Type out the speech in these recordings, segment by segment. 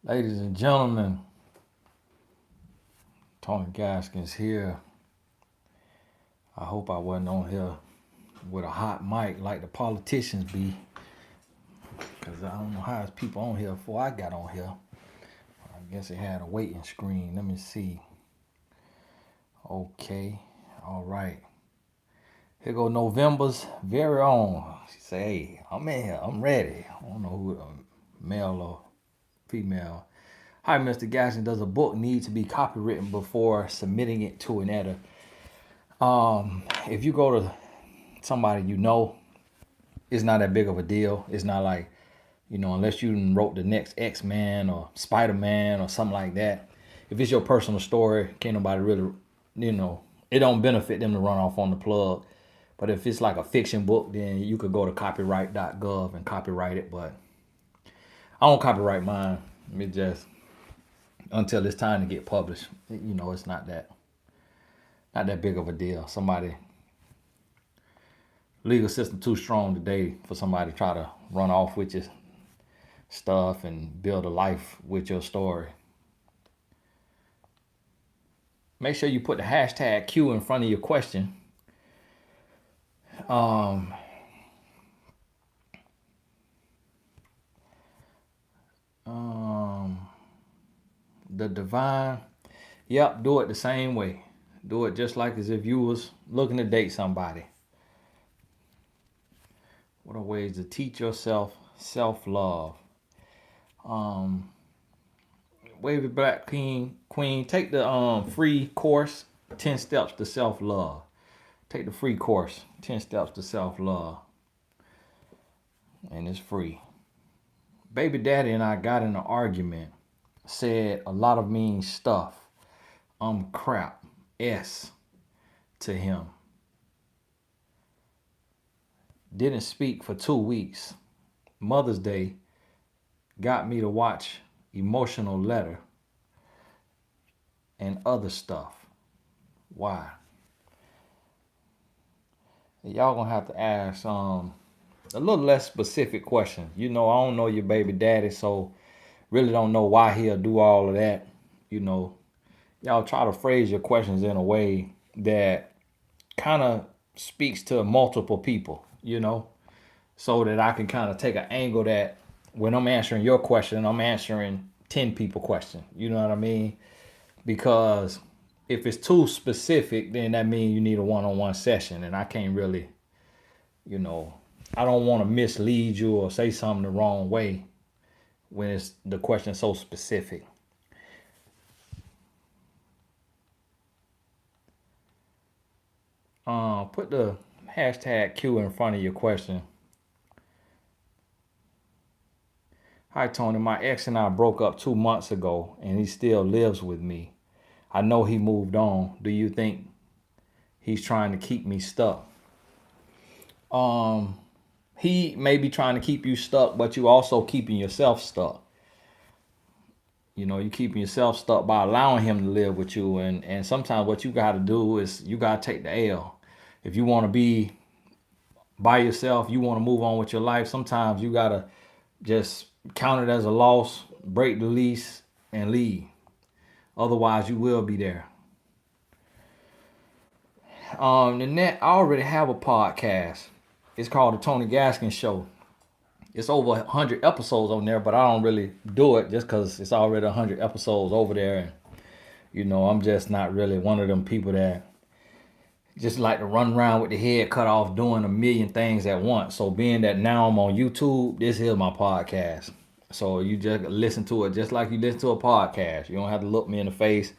Ladies and gentlemen, Tony Gaskins here. I hope I wasn't on here with a hot mic like the politicians be, because I don't know how there's people on here before I got on here. I guess it had a waiting screen. Let me see. Okay, all right. Here go November's very own. She say, hey, I'm in here. I'm ready. I don't know who, male or female. Hi, Mr. Gaskins. Does a book need to be copywritten before submitting it to an editor? If you go to somebody you know, it's not that big of a deal. It's not like, unless you wrote the next X-Men or Spider-Man or something like that. If it's your personal story, can't nobody really, it don't benefit them to run off on the plug. But if it's like a fiction book, then you could go to copyright.gov and copyright it. But I don't copyright mine. It just until it's time to get published. It's not that big of a deal. Somebody legal system too strong today for somebody to try to run off with your stuff and build a life with your story. Make sure you put the hashtag Q in front of your question. The divine, yep, do it the same way. Do it just like as if you was looking to date somebody. What are ways to teach yourself self-love? Wavy Black Queen, take the free course, 10 Steps to Self-Love. Take the free course, 10 Steps to Self-Love. And it's free. Baby daddy and I got in an argument. Said a lot of mean stuff. Crap. S to him. Didn't speak for 2 weeks. Mother's Day got me to watch Emotional Letter and other stuff. Why? Y'all gonna have to ask a little less specific question. I don't know your baby daddy, so really don't know why he'll do all of that. Y'all try to phrase your questions in a way that kind of speaks to multiple people, so that I can kind of take an angle that when I'm answering your question, I'm answering 10 people question. You know what I mean? Because if it's too specific, then that means you need a one-on-one session, and I can't really, I don't want to mislead you or say something the wrong way when it's the question so specific. Put the hashtag Q in front of your question. Hi, Tony. My ex and I broke up 2 months ago, and he still lives with me. I know he moved on. Do you think he's trying to keep me stuck? He may be trying to keep you stuck, but you also keeping yourself stuck. You keeping yourself stuck by allowing him to live with you. And sometimes what you got to do is you got to take the L. If you want to be by yourself, you want to move on with your life, sometimes you got to just count it as a loss, break the lease, and leave. Otherwise, you will be there. Nanette, I already have a podcast. It's called The Tony Gaskins Show. It's over 100 episodes on there, but I don't really do it just because it's already 100 episodes over there. And, I'm just not really one of them people that just like to run around with the head cut off doing a million things at once. So being that now I'm on YouTube, this is my podcast. So you just listen to it just like you listen to a podcast. You don't have to look me in the face.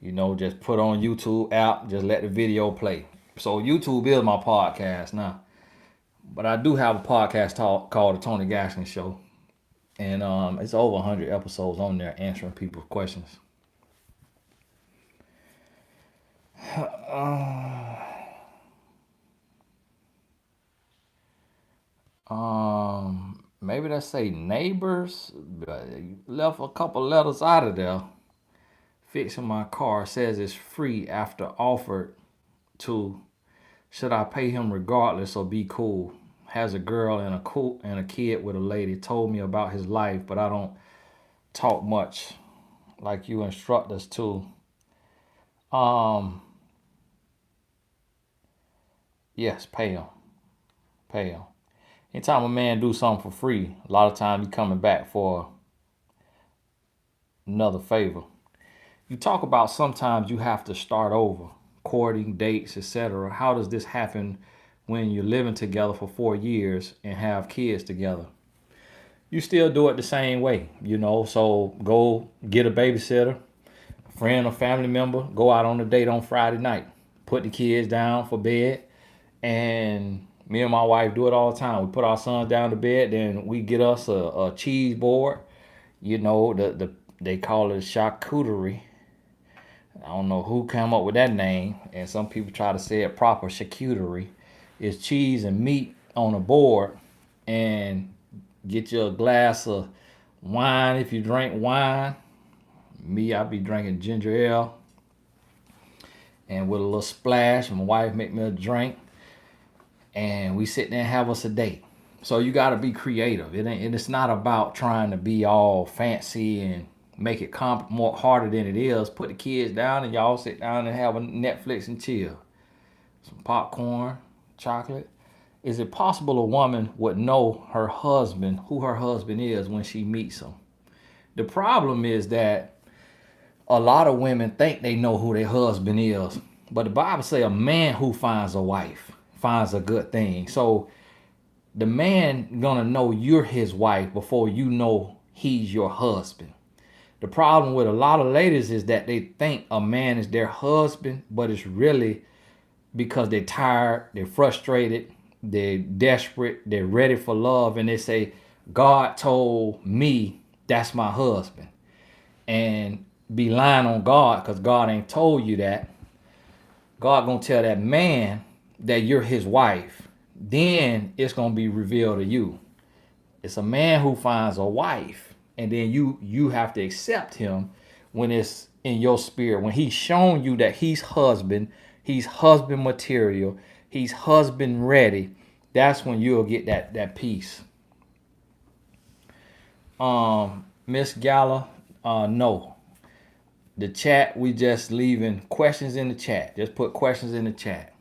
Just put on YouTube app, just let the video play. So YouTube is my podcast now. But I do have a podcast called The Tony Gaskins Show. And it's over 100 episodes on there answering people's questions. Maybe let's say neighbors. Left a couple letters out of there. Fixing my car, says it's free after offered to. Should I pay him regardless or be cool? Has a girl and a kid with a lady. Told me about his life, but I don't talk much like you instruct us to. Um, yes, pay him. Pay him. Anytime a man do something for free, a lot of time he coming back for another favor. You talk about sometimes you have to start over, courting, dates, etc. How does this happen when you're living together for 4 years and have kids together? You still do it the same way, So go get a babysitter, friend or family member, go out on a date on Friday night, put the kids down for bed, and me and my wife do it all the time. We put our sons down to bed, then we get us a cheese board, they call it charcuterie. I don't know who came up with that name, and some people try to say it proper. Charcuterie is cheese and meat on a board, and get you a glass of wine if you drink wine. Me, I be drinking ginger ale, and with a little splash. My wife make me a drink, and we sit there and have us a date. So you got to be creative. It's not about trying to be all fancy and make it more harder than it is. Put the kids down and y'all sit down and have a Netflix and chill. Some popcorn, chocolate. Is it possible a woman would know her husband, who her husband is, when she meets him? The problem is that a lot of women think they know who their husband is, but the Bible says a man who finds a wife finds a good thing. So the man gonna know you're his wife before you know he's your husband. The problem with a lot of ladies is that they think a man is their husband, but it's really because they're tired, they're frustrated, they're desperate, they're ready for love, and they say, God told me that's my husband. And be lying on God because God ain't told you that. God gonna tell that man that you're his wife. Then it's gonna be revealed to you. It's a man who finds a wife, and then you have to accept him when it's in your spirit. When he's shown you that he's husband material, he's husband ready. That's when you'll get that peace. Miss Gala, no. The chat, we just leaving questions in the chat. Just put questions in the chat.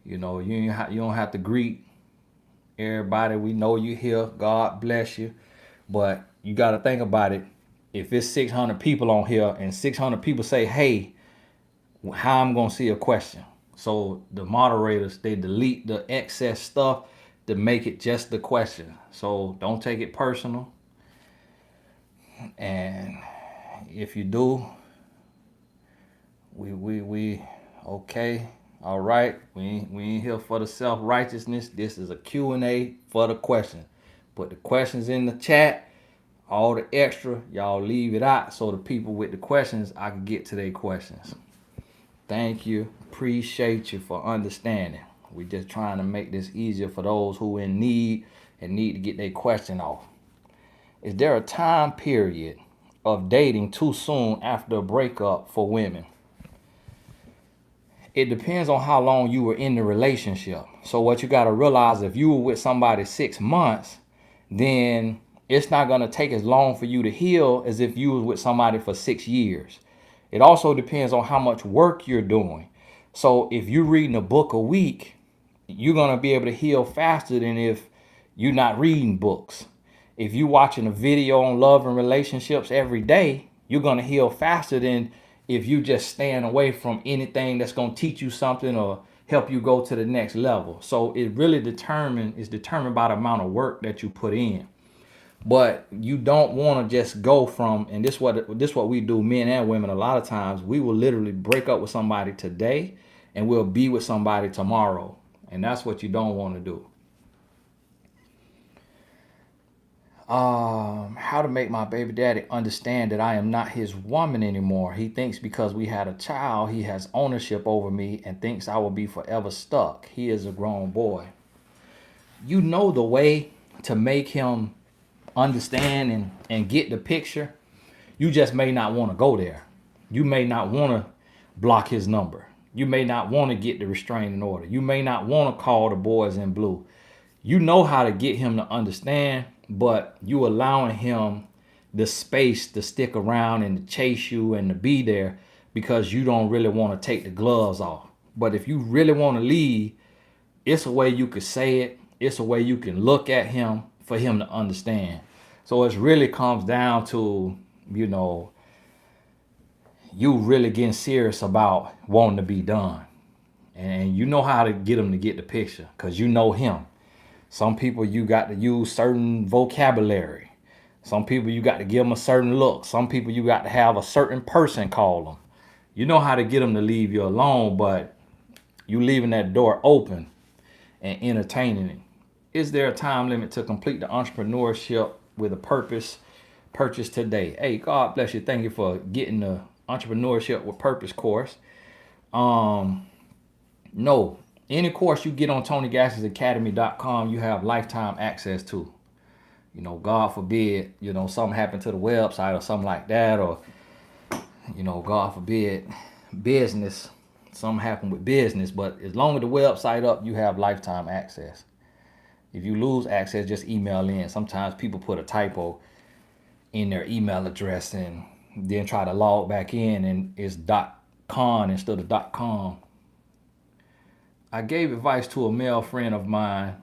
You don't have to greet everybody. We know you here. God bless you. But you got to think about it. If it's 600 people on here and 600 people say, hey, how I'm going to see a question? So the moderators, they delete the excess stuff to make it just the question. So don't take it personal. And if you do, we okay. All right. We ain't here for the self-righteousness. This is a Q&A for the question. Put the questions in the chat. All the extra, y'all leave it out so the people with the questions, I can get to their questions. Thank you. Appreciate you for understanding. We're just trying to make this easier for those who in need and need to get their question off. Is there a time period of dating too soon after a breakup for women? It depends on how long you were in the relationship. So what you got to realize, if you were with somebody 6 months, then it's not going to take as long for you to heal as if you was with somebody for 6 years. It also depends on how much work you're doing. So if you're reading a book a week, you're going to be able to heal faster than if you're not reading books. If you're watching a video on love and relationships every day, you're going to heal faster than if you just staying away from anything that's going to teach you something or help you go to the next level. So it really is determined by the amount of work that you put in. But you don't want to just go from, and this what we do, men and women, a lot of times we will literally break up with somebody today and we'll be with somebody tomorrow. And that's what you don't want to do. How to make my baby daddy understand that I am not his woman anymore. He thinks because we had a child, he has ownership over me and thinks I will be forever stuck. He is a grown boy. You know the way to make him understand and get the picture. You just may not want to go there. You may not want to block his number. You may not want to get the restraining order. You may not want to call the boys in blue. You know how to get him to understand, but you allowing him the space to stick around and to chase you and to be there because you don't really want to take the gloves off. But if you really want to leave, it's a way you could say it. It's a way you can look at him for him to understand. So it really comes down to, you know, you really getting serious about wanting to be done. And you know how to get him to get the picture because you know him. Some people you got to use certain vocabulary. Some people you got to give them a certain look. Some people you got to have a certain person call them. You know how to get them to leave you alone, but you leaving that door open and entertaining it. Is there a time limit to complete the entrepreneurship with a purpose purchase today? Hey, God bless you. Thank you for getting the entrepreneurship with purpose course. No, any course you get on TonyGassisAcademy.com, you have lifetime access to. You know, God forbid, you know, something happened to the website or something like that, or, you know, God forbid, business, something happened with business. But as long as the website up, you have lifetime access. If you lose access, just email in. Sometimes people put a typo in their email address and then try to log back in and it's .con instead of .com. I gave advice to a male friend of mine.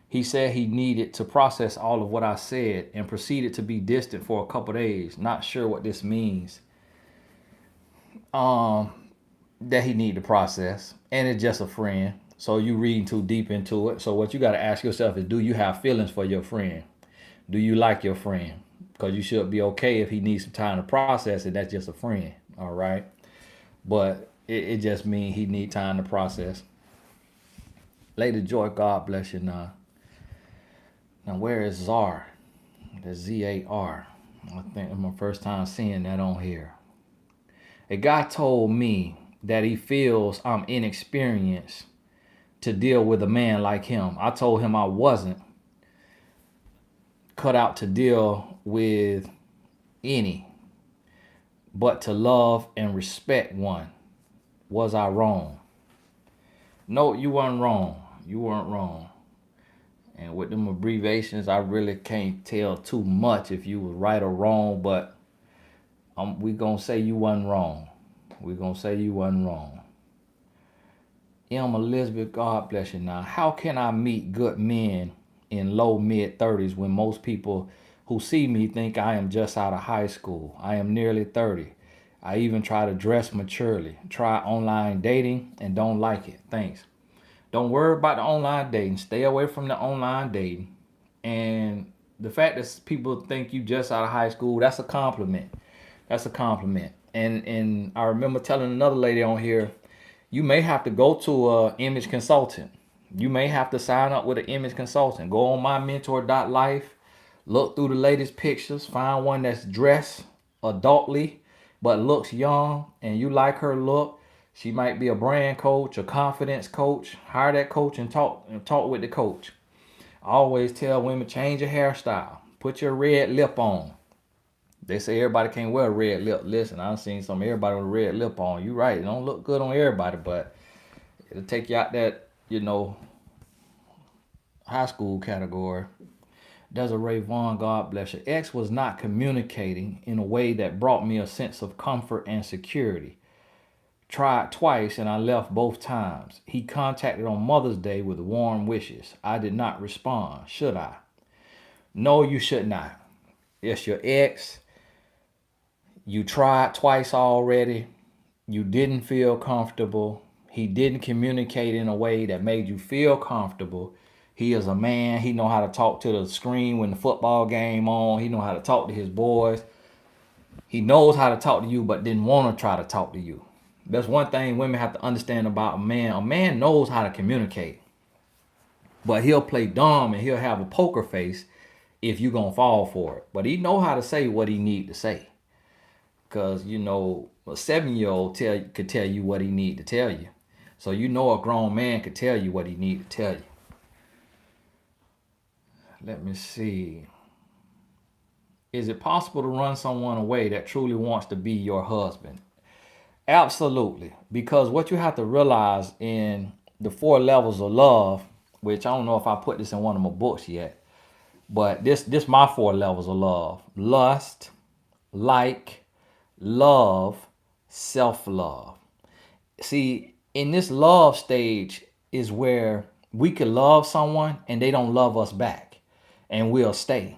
He said he needed to process all of what I said and proceeded to be distant for a couple days. Not sure what this means. That he needed to process. And it's just a friend. So you reading too deep into it. So what you got to ask yourself is, do you have feelings for your friend? Do you like your friend? Because you should be okay if he needs some time to process it. That's just a friend. All right. But it just means he need time to process. Lady Joy, God bless you now. Now, where is Zar? The Z-A-R. I think it's my first time seeing that on here. A guy told me that he feels I'm inexperienced to deal with a man like him. I told him I wasn't cut out to deal with any, but to love and respect one. Was I wrong? No, you weren't wrong. You weren't wrong. And with them abbreviations, I really can't tell too much if you was right or wrong, but we gonna say you wasn't wrong. We gonna say you wasn't wrong. M. Elizabeth, God bless you now. How can I meet good men in low mid 30s when most people who see me think I am just out of high school? I am nearly 30. I even try to dress maturely. Try online dating and don't like it. Thanks. Don't worry about the online dating. Stay away from the online dating. And the fact that people think you just out of high school, that's a compliment. That's a compliment. And I remember telling another lady on here, you may have to go to an image consultant. You may have to sign up with an image consultant. Go on mymentor.life, look through the latest pictures, find one that's dressed adultly but looks young and you like her look. She might be a brand coach, a confidence coach. Hire that coach and talk with the coach. I always tell women, change your hairstyle. Put your red lip on. They say everybody can't wear a red lip. Listen, I've seen some everybody with a red lip on. You right, it don't look good on everybody, but it'll take you out that, high school category. Desiree Vaughn, God bless you. X was not communicating in a way that brought me a sense of comfort and security. Tried twice and I left both times. He contacted on Mother's Day with warm wishes. I did not respond. Should I? No, you should not. It's your ex. You tried twice already. You didn't feel comfortable. He didn't communicate in a way that made you feel comfortable. He is a man. He know how to talk to the screen when the football game on. He know how to talk to his boys. He knows how to talk to you, but didn't want to try to talk to you. That's one thing women have to understand about a man. A man knows how to communicate, but he'll play dumb and he'll have a poker face if you're going to fall for it. But he know how to say what he need to say. Because, a 7-year-old could tell you what he need to tell you. So a grown man could tell you what he need to tell you. Let me see. Is it possible to run someone away that truly wants to be your husband? Absolutely. Because what you have to realize in the 4 levels of love, which I don't know if I put this in one of my books yet, But this my 4 levels of love: lust, like, love, self-love. See, in this love stage is where we can love someone and they don't love us back, and we'll stay.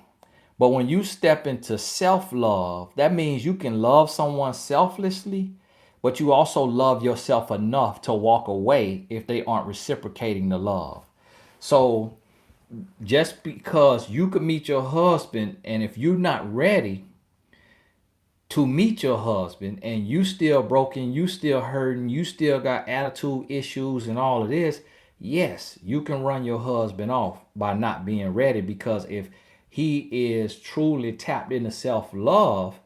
But when you step into self-love, that means you can love someone selflessly, but you also love yourself enough to walk away if they aren't reciprocating the love. So just because you could meet your husband, and if you're not ready to meet your husband and you still broken, you still hurting, you still got attitude issues and all of this, yes, you can run your husband off by not being ready, because if he is truly tapped into self-love,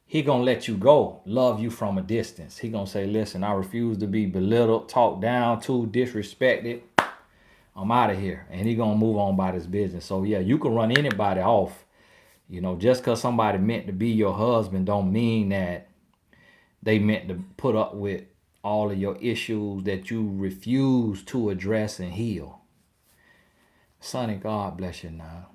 he gonna let you go, love you from a distance. He gonna say, listen, I refuse to be belittled, talked down to, disrespected. I'm out of here. And he gonna move on by this business. So yeah, you can run anybody off. Just because somebody meant to be your husband don't mean that they meant to put up with all of your issues that you refuse to address and heal. Sonny, God bless you now.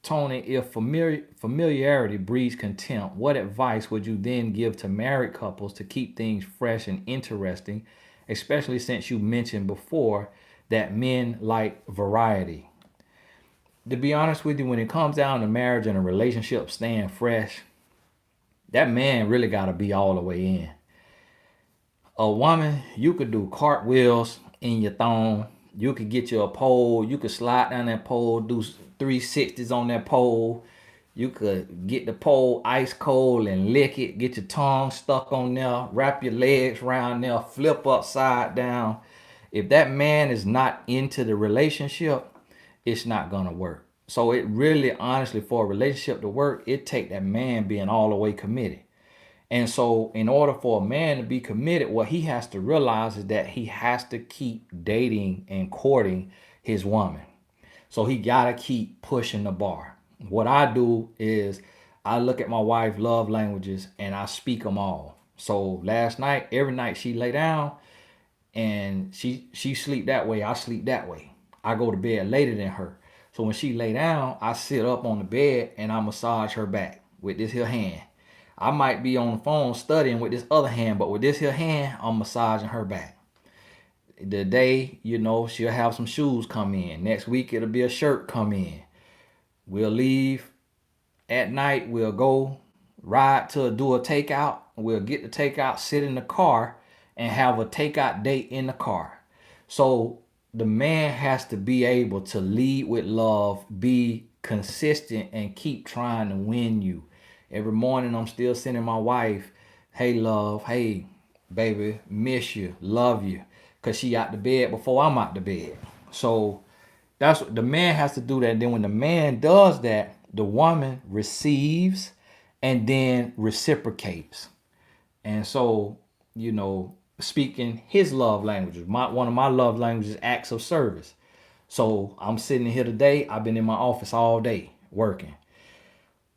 Tony, if familiarity breeds contempt, what advice would you then give to married couples to keep things fresh and interesting, especially since you mentioned before that men like variety? To be honest with you, when it comes down to marriage and a relationship staying fresh, that man really got to be all the way in. A woman, you could do cartwheels in your thong. You could get you a pole. You could slide down that pole, do 360s on that pole. You could get the pole ice cold and lick it. Get your tongue stuck on there. Wrap your legs around there. Flip upside down. If that man is not into the relationship, it's not going to work. So it really, honestly, for a relationship to work, it take that man being all the way committed. And so in order for a man to be committed, what he has to realize is that he has to keep dating and courting his woman. So he got to keep pushing the bar. What I do is I look at my wife's love languages and I speak them all. So last night, every night she lay down and she sleep that way, I sleep that way. I go to bed later than her. So when she lay down, I sit up on the bed and I massage her back with this here hand. I might be on the phone studying with this other hand, but with this here hand, I'm massaging her back. The day, she'll have some shoes come in. Next week, it'll be a shirt come in. We'll leave at night. We'll go ride to do a takeout. We'll get the takeout, sit in the car, and have a takeout date in the car. So the man has to be able to lead with love, be consistent, and keep trying to win you. Every morning I'm still sending my wife, hey love, hey baby, miss you, love you, because she out the bed before I'm out the bed. So that's what the man has to do that. And then when the man does that, the woman receives and then reciprocates. And so, speaking his love languages. One of my love languages is acts of service. So I'm sitting here today. I've been in my office all day working.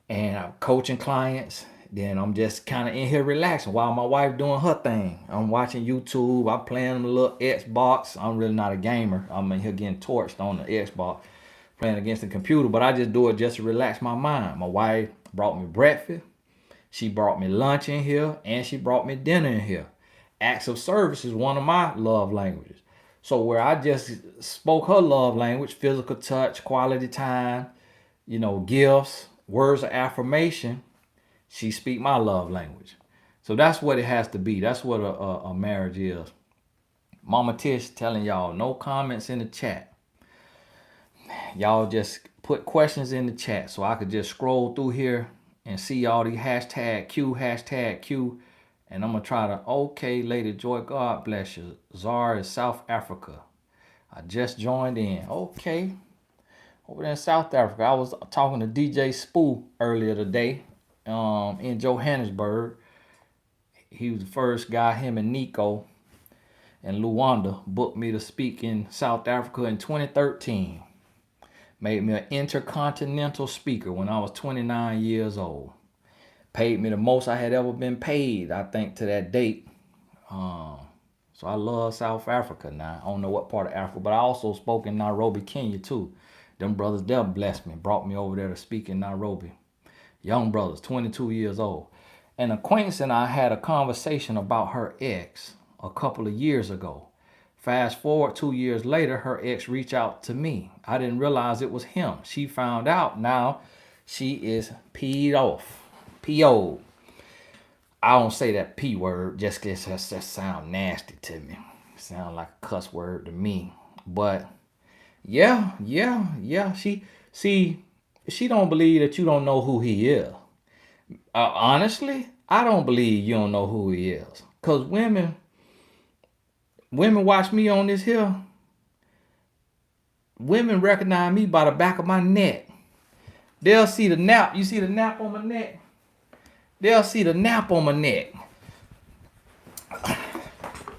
And I'm coaching clients. Then I'm just kind of in here relaxing while my wife doing her thing. I'm watching YouTube. I'm playing a little Xbox. I'm really not a gamer. I'm in here getting torched on the Xbox, playing against the computer. But I just do it just to relax my mind. My wife brought me breakfast. She brought me lunch in here. And she brought me dinner in here. Acts of service is one of my love languages. So where I just spoke her love language, physical touch, quality time, gifts, words of affirmation, she speak my love language. So that's what it has to be. That's what a marriage is. Mama Tish telling y'all, no comments in the chat. Y'all just put questions in the chat so I could just scroll through here and see all these hashtag Q. And I'm going to try to, okay, Lady Joy, God bless you. Zara is South Africa. I just joined in. Okay. Over there in South Africa. I was talking to DJ Spoo earlier today in Johannesburg. He was the first guy, him and Nico and Luanda booked me to speak in South Africa in 2013. Made me an intercontinental speaker when I was 29 years old. Paid me the most I had ever been paid, I think, to that date. So I love South Africa now. I don't know what part of Africa, but I also spoke in Nairobi, Kenya too. Them brothers there blessed me, brought me over there to speak in Nairobi. Young brothers, 22 years old. An acquaintance and I had a conversation about her ex a couple of years ago. Fast forward 2 years later, her ex reached out to me. I didn't realize it was him. She found out. Now she is peed off. P.O. I don't say that P word just because it just sound nasty to me. Sound like a cuss word to me. But yeah. She don't believe that you don't know who he is. Honestly, I don't believe you don't know who he is. Cause women watch me on this hill. Women recognize me by the back of my neck. They'll see the nap. You see the nap on my neck? They'll see the nap on my neck.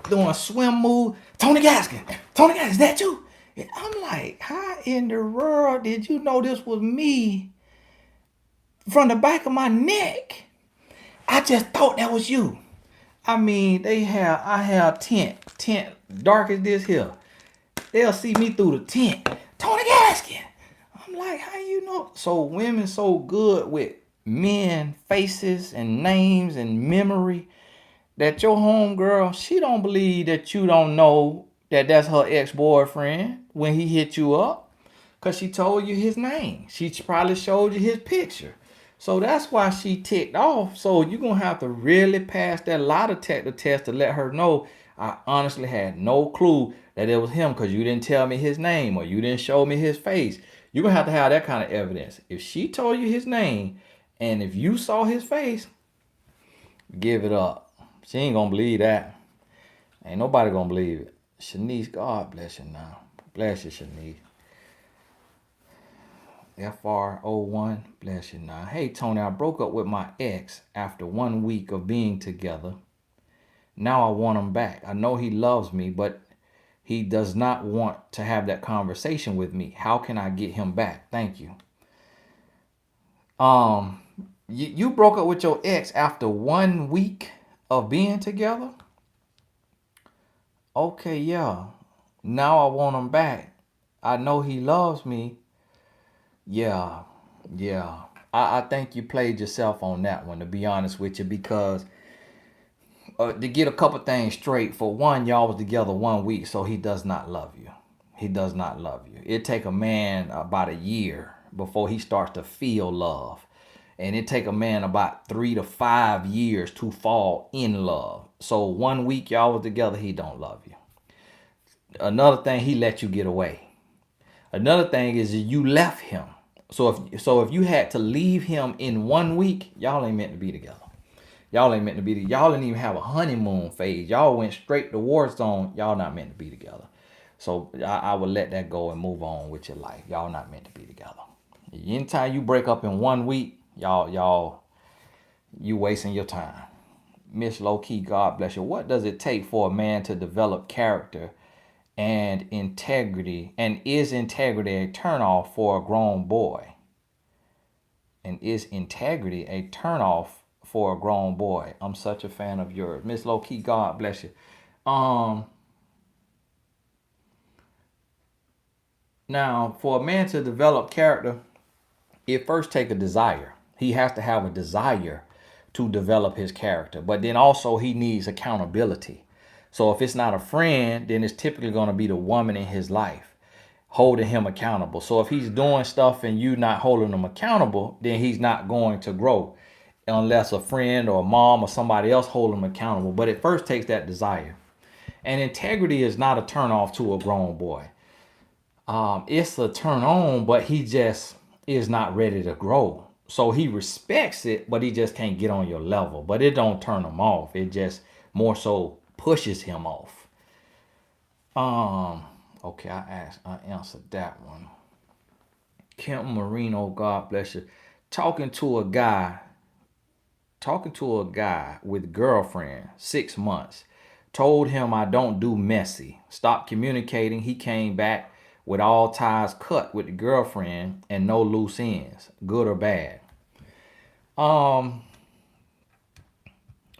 Doing a swim move. Tony Gaskin, is that you? And I'm like, how in the world did you know this was me from the back of my neck? I just thought that was you. I mean, I have tent dark as this here. They'll see me through the tent. Tony Gaskin. I'm like, how you know? So women so good with men faces and names and memory that your homegirl, she don't believe that you don't know that that's her ex-boyfriend when he hit you up, because she told you his name. She probably showed you his picture. So that's why she ticked off. So you're going to have to really pass that lie detector test to let her know I honestly had no clue that it was him, because you didn't tell me his name or you didn't show me his face. You're going to have that kind of evidence. If she told you his name and if you saw his face, give it up. She ain't going to believe that. Ain't nobody going to believe it. Shanice, God bless you now. Bless you, Shanice. FR01, bless you now. Hey, Tony, I broke up with my ex after 1 week of being together. Now I want him back. I know he loves me, but he does not want to have that conversation with me. How can I get him back? Thank you. You broke up with your ex after 1 week of being together? Okay, yeah. Now I want him back. I know he loves me. Yeah. I think you played yourself on that one, to be honest with you, because to get a couple things straight. For one, y'all was together 1 week, so he does not love you. He does not love you. It take a man about a year before he starts to feel love. And it take a man about 3 to 5 years to fall in love. So 1 week y'all was together, he don't love you. Another thing, he let you get away. Another thing is you left him. So if you had to leave him in 1 week, y'all ain't meant to be together. Y'all ain't meant to be together. Y'all didn't even have a honeymoon phase. Y'all went straight to war zone. Y'all not meant to be together. So I would let that go and move on with your life. Y'all not meant to be together. Anytime you break up in 1 week, you wasting your time. Miss Low Key, God bless you. What does it take for a man to develop character and integrity? And is integrity a turnoff for a grown boy? And is integrity a turnoff for a grown boy? I'm such a fan of yours. Miss Low Key, God bless you. Now, for a man to develop character, it first take a desire. He has to have a desire to develop his character. But then also he needs accountability. So if it's not a friend, then it's typically going to be the woman in his life holding him accountable. So if he's doing stuff and you not holding him accountable, then he's not going to grow unless a friend or a mom or somebody else hold him accountable. But it first takes that desire. And integrity is not a turn off to a grown boy. It's a turn on, but he just is not ready to grow. So he respects it, but he just can't get on your level. But it don't turn him off. It just more so pushes him off. Okay, I answered that one. Kim Marino, God bless you. Talking to a guy with girlfriend, 6 months. Told him I don't do messy. Stopped communicating. He came back with all ties cut with the girlfriend and no loose ends, good or bad. For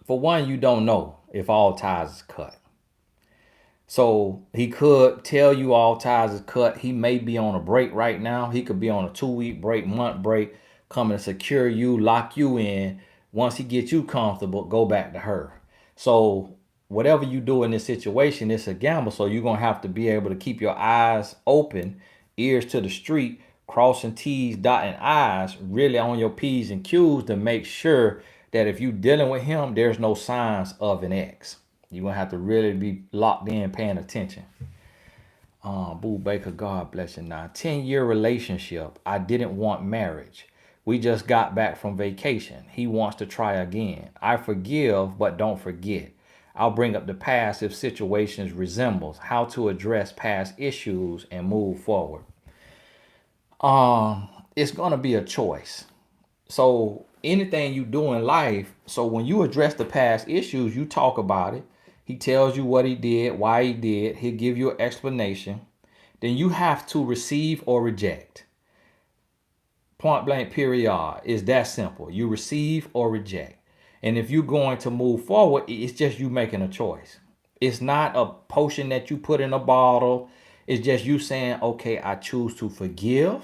one, you don't know if all ties is cut. So he could tell you all ties is cut. He may be on a break right now. He could be on a 2-week break, month break, coming to secure you, lock you in. Once he gets you comfortable, go back to her. So whatever you do in this situation, it's a gamble. So you're gonna have to be able to keep your eyes open, ears to the street, crossing T's, dotting I's, really on your P's and Q's to make sure that if you're dealing with him, there's no signs of an ex. You're gonna have to really be locked in, paying attention. Boo Baker, God bless you now. 10-year relationship. I didn't want marriage. We just got back from vacation. He wants to try again. I forgive, but don't forget. I'll bring up the past if situations resembles how to address past issues and move forward. It's gonna be a choice. So anything you do in life, so when you address the past issues, you talk about it. He tells you what he did, why he did. He'll give you an explanation. Then you have to receive or reject. Point blank period. Is that simple. You receive or reject. And if you're going to move forward, it's just you making a choice. It's not a potion that you put in a bottle. It's just you saying, okay, I choose to forgive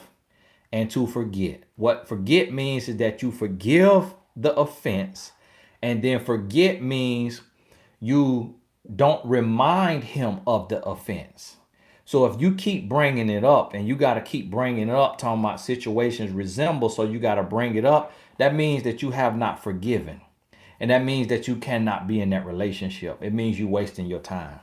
and to forget. What forget means is that you forgive the offense, and then forget means you don't remind him of the offense. So if you keep bringing it up, and you got to keep bringing it up, talking about situations resemble, so you got to bring it up, that means that you have not forgiven. And that means that you cannot be in that relationship. It means you wasting your time.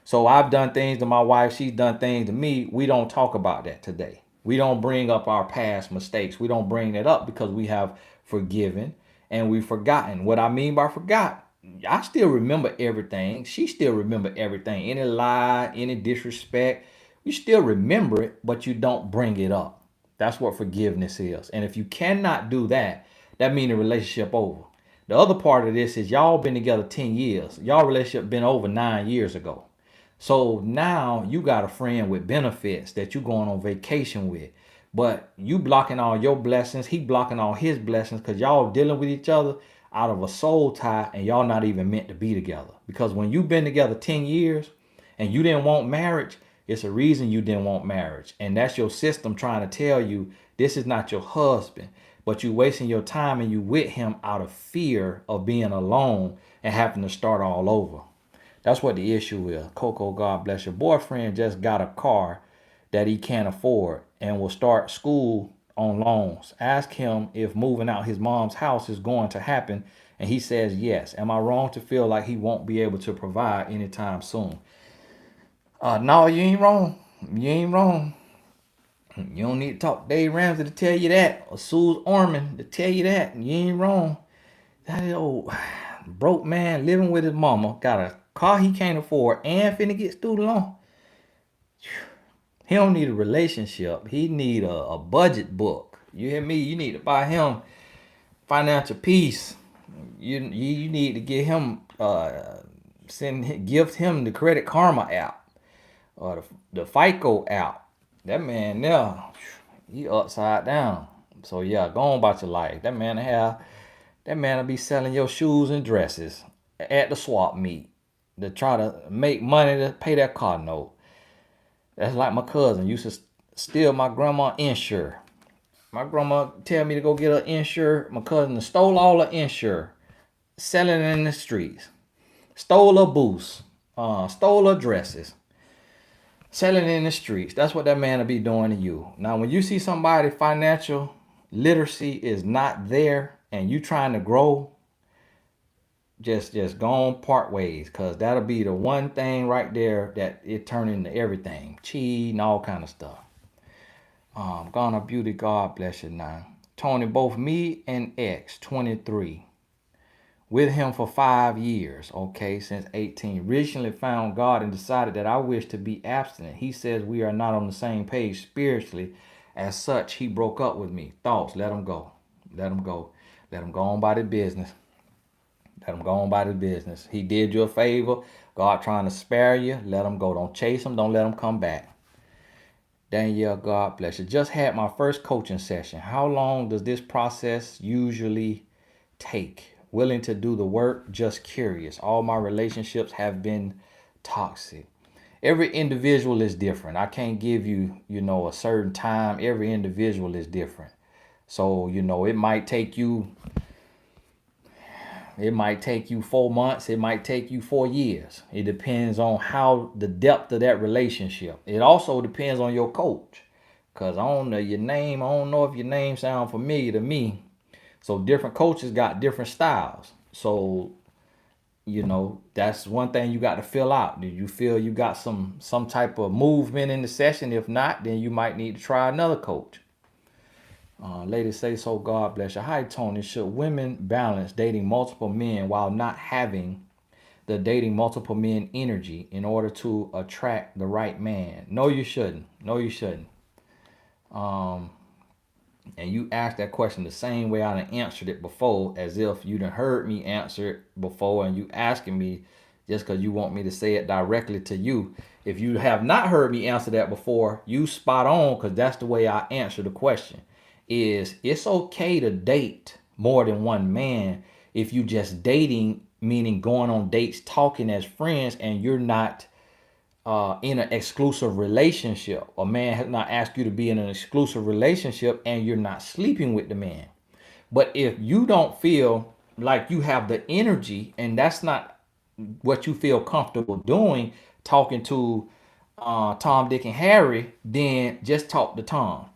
So I've done things to my wife. She's done things to me. We don't talk about that today. We don't bring up our past mistakes. We don't bring it up because we have forgiven and we've forgotten. What I mean by forgot, I still remember everything. She still remember everything. Any lie, any disrespect, you still remember it, but you don't bring it up. That's what forgiveness is. And if you cannot do that, that means the relationship over. The other part of this is y'all been together 10 years. Y'all relationship been over 9 years ago. So now you got a friend with benefits that you going on vacation with. But you blocking all your blessings. He blocking all his blessings because y'all dealing with each other out of a soul tie, and y'all not even meant to be together. Because when you've been together 10 years and you didn't want marriage, it's a reason you didn't want marriage. And that's your system trying to tell you this is not your husband. But you wasting your time and you with him out of fear of being alone and having to start all over. That's what the issue is. Coco, God bless your boyfriend, just got a car that he can't afford and will start school on loans. Ask him if moving out his mom's house is going to happen, and he says yes. Am I wrong to feel like he won't be able to provide anytime soon? No, you ain't wrong. You ain't wrong. You don't need to talk to Dave Ramsey to tell you that, or Suze Orman to tell you that. You ain't wrong. That old broke man living with his mama, got a car he can't afford, and finna get student loan. He don't need a relationship. He need a budget book. You hear me? You need to buy him financial peace. You need to get him gift him the Credit Karma app or the FICO app. That man there, he upside down. So yeah, go on about your life. That man will be selling your shoes and dresses at the swap meet to try to make money to pay that car note. That's like my cousin used to steal my grandma insure. My grandma tell me to go get her insure. My cousin stole all her insure, selling it in the streets. Stole her boots, stole her dresses, selling it in the streets. That's what that man will be doing to you. Now, when you see somebody financial literacy is not there and you trying to grow, just go on part ways, because that'll be the one thing right there that it turn into everything. Cheating, all kind of stuff. Gonna beauty, God bless you now. Tony, both me and ex, 23. With him for 5 years, okay, since 18. Recently found God and decided that I wish to be abstinent. He says we are not on the same page spiritually. As such, he broke up with me. Thoughts, let him go. Let him go. Let him go on by the business. Let him go on by the business. He did you a favor. God trying to spare you. Let him go. Don't chase him. Don't let him come back. Danielle, God bless you. Just had my first coaching session. How long does this process usually take? Willing to do the work, just curious. All my relationships have been toxic. every individual is different. I can't give you, a certain time. Every individual is different. So, it might take you 4 months. It might take you 4 years. It depends on how the depth of that relationship. It also depends on your coach. Cause I don't know your name. I don't know if your name sounds familiar to me. So different coaches got different styles. So, that's one thing you got to fill out. Do you feel you got some type of movement in the session? If not, then you might need to try another coach. Ladies say so, God bless you. Hi, Tony. Should women balance dating multiple men while not having the dating multiple men energy in order to attract the right man? No, you shouldn't. No, you shouldn't. And you asked that question the same way I done answered it before, as if you done heard me answer it before, and you asking me just because you want me to say it directly to you. If you have not heard me answer that before, you spot on, because that's the way I answer the question. It's okay to date more than one man if you just dating, meaning going on dates, talking as friends, and you're not in an exclusive relationship. A man has not asked you to be in an exclusive relationship and you're not sleeping with the man. But if you don't feel like you have the energy and that's not what you feel comfortable doing, talking to Tom, Dick, and Harry, then just talk to Tom.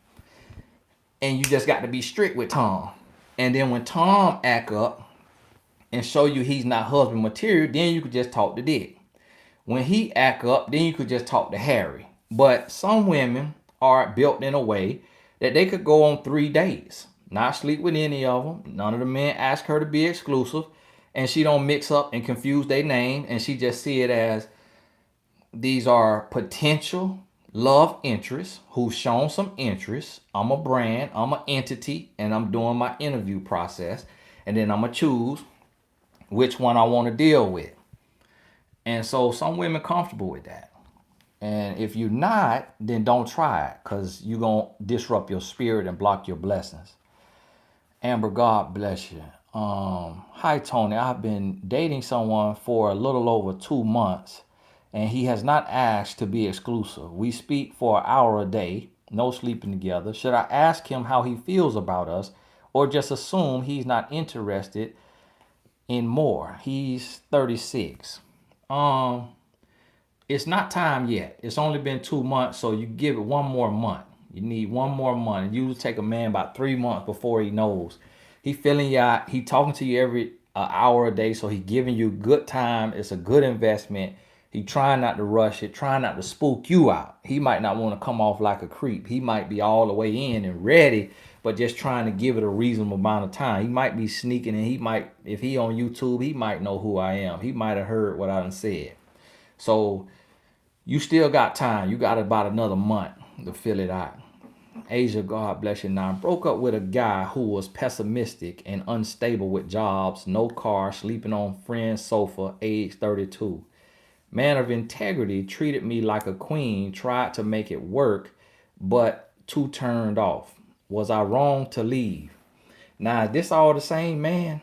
And you just got to be strict with Tom. And then when Tom act up and show you he's not husband material, then you could just talk to Dick. When he act up, then you could just talk to Harry. But some women are built in a way that they could go on 3 days, not sleep with any of them. None of the men ask her to be exclusive, and she don't mix up and confuse their name, and she just see it as these are potential love interests who've shown some interest. I'm a brand, I'm an entity, and I'm doing my interview process, and then I'm gonna choose which one I want to deal with. And so some women comfortable with that. And if you're not, then don't try it, because you're going to disrupt your spirit and block your blessings. Amber, God bless you. Hi, Tony. I've been dating someone for a little over 2 months, and he has not asked to be exclusive. We speak for an hour a day, no sleeping together. Should I ask him how he feels about us, or just assume he's not interested in more? He's 36. It's not time yet. It's only been 2 months, so you give it one more month. You need one more month. You take a man about 3 months before he knows. He feeling you out. He talking to you every hour a day, so he giving you good time. It's a good investment. He trying not to rush it, trying not to spook you out. He might not want to come off like a creep. He might be all the way in and ready, but just trying to give it a reasonable amount of time. He might be sneaking, and he might, if he on YouTube, he might know who I am. He might have heard what I done said. So you still got time. You got about another month to fill it out. Asia, God bless you. Now, I broke up with a guy who was pessimistic and unstable with jobs, no car, sleeping on friend's sofa, age 32. Man of integrity, treated me like a queen, tried to make it work, but too turned off. Was I wrong to leave? Now, is this all the same man?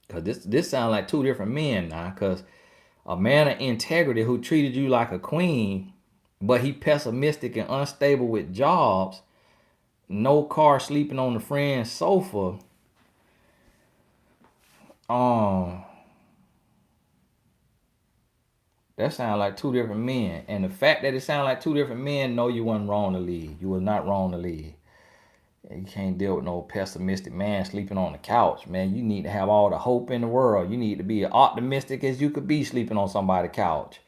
Because this sounds like two different men now, because a man of integrity who treated you like a queen, but he pessimistic and unstable with jobs, no car, sleeping on the friend's sofa. That sounds like two different men. And the fact that it sounds like two different men, no, you wasn't wrong to leave. You was not wrong to leave. You can't deal with no pessimistic man sleeping on the couch, man. You need to have all the hope in the world. You need to be as optimistic as you could be sleeping on somebody's couch.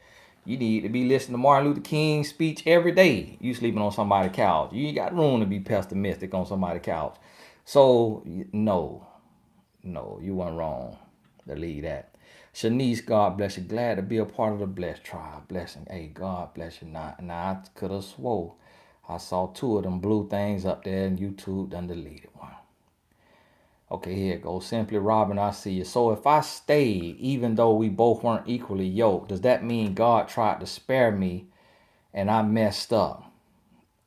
You need to be listening to Martin Luther King's speech every day. You sleeping on somebody's couch. You ain't got room to be pessimistic on somebody's couch. So, no, you weren't wrong to leave that. Shanice, God bless you. Glad to be a part of the blessed tribe. Blessing. Hey, God bless you. Now I could have swore I saw 2 of them blue things up there in YouTube, done deleted one. Okay, here it goes. Simply Robin, I see you. So if I stayed, even though we both weren't equally yoked, does that mean God tried to spare me and I messed up?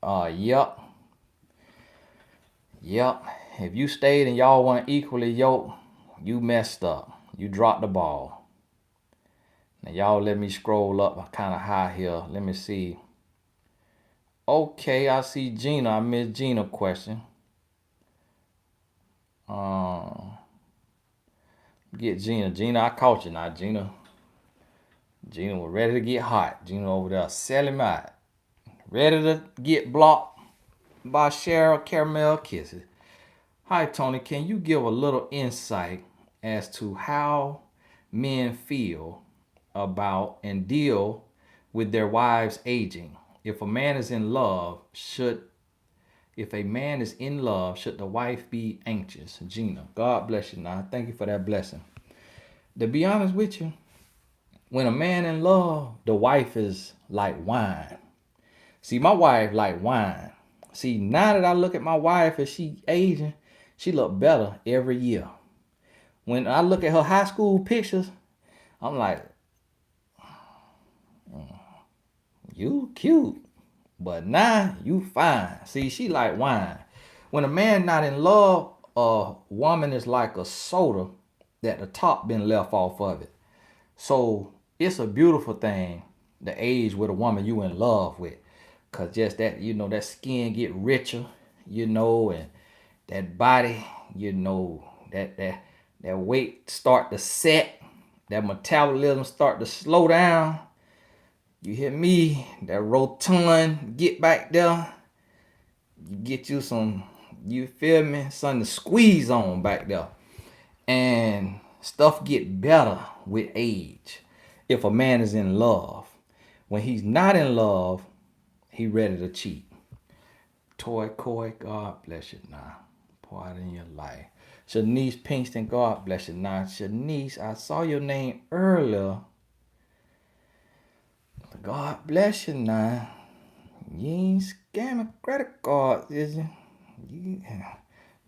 Yep. If you stayed and y'all weren't equally yoked, you messed up. You dropped the ball. Now y'all let me scroll up kind of high here. Let me see. Okay, I see Gina. I missed Gina question. Get Gina. Gina, I caught you now. Gina was ready to get hot. Gina over there selling me out. Ready to get blocked by Cheryl Caramel Kisses. Hi, Tony. Can you give a little insight as to how men feel about and deal with their wives aging? If a man is in love, should the wife be anxious? Gina, God bless you now. Thank you for that blessing. To be honest with you, when a man in love, the wife is like wine. See, my wife like wine. See, now that I look at my wife as she aging, she look better every year. When I look at her high school pictures, I'm like, you cute, but now you fine. See, she like wine. When a man not in love, a woman is like a soda that the top been left off of it. So it's a beautiful thing, the age with a woman you in love with. Cause just that, that skin get richer, and that body, that weight start to set, that metabolism start to slow down. You hear me? That rotund get back there. You get you some, you feel me? Something to squeeze on back there. And stuff get better with age if a man is in love. When he's not in love, he ready to cheat. Toy Coy, God bless you now. Pour out in your life. Shanice Pinkston, God bless you now. Shanice, I saw your name earlier. God bless you now. You ain't scamming credit cards, is you?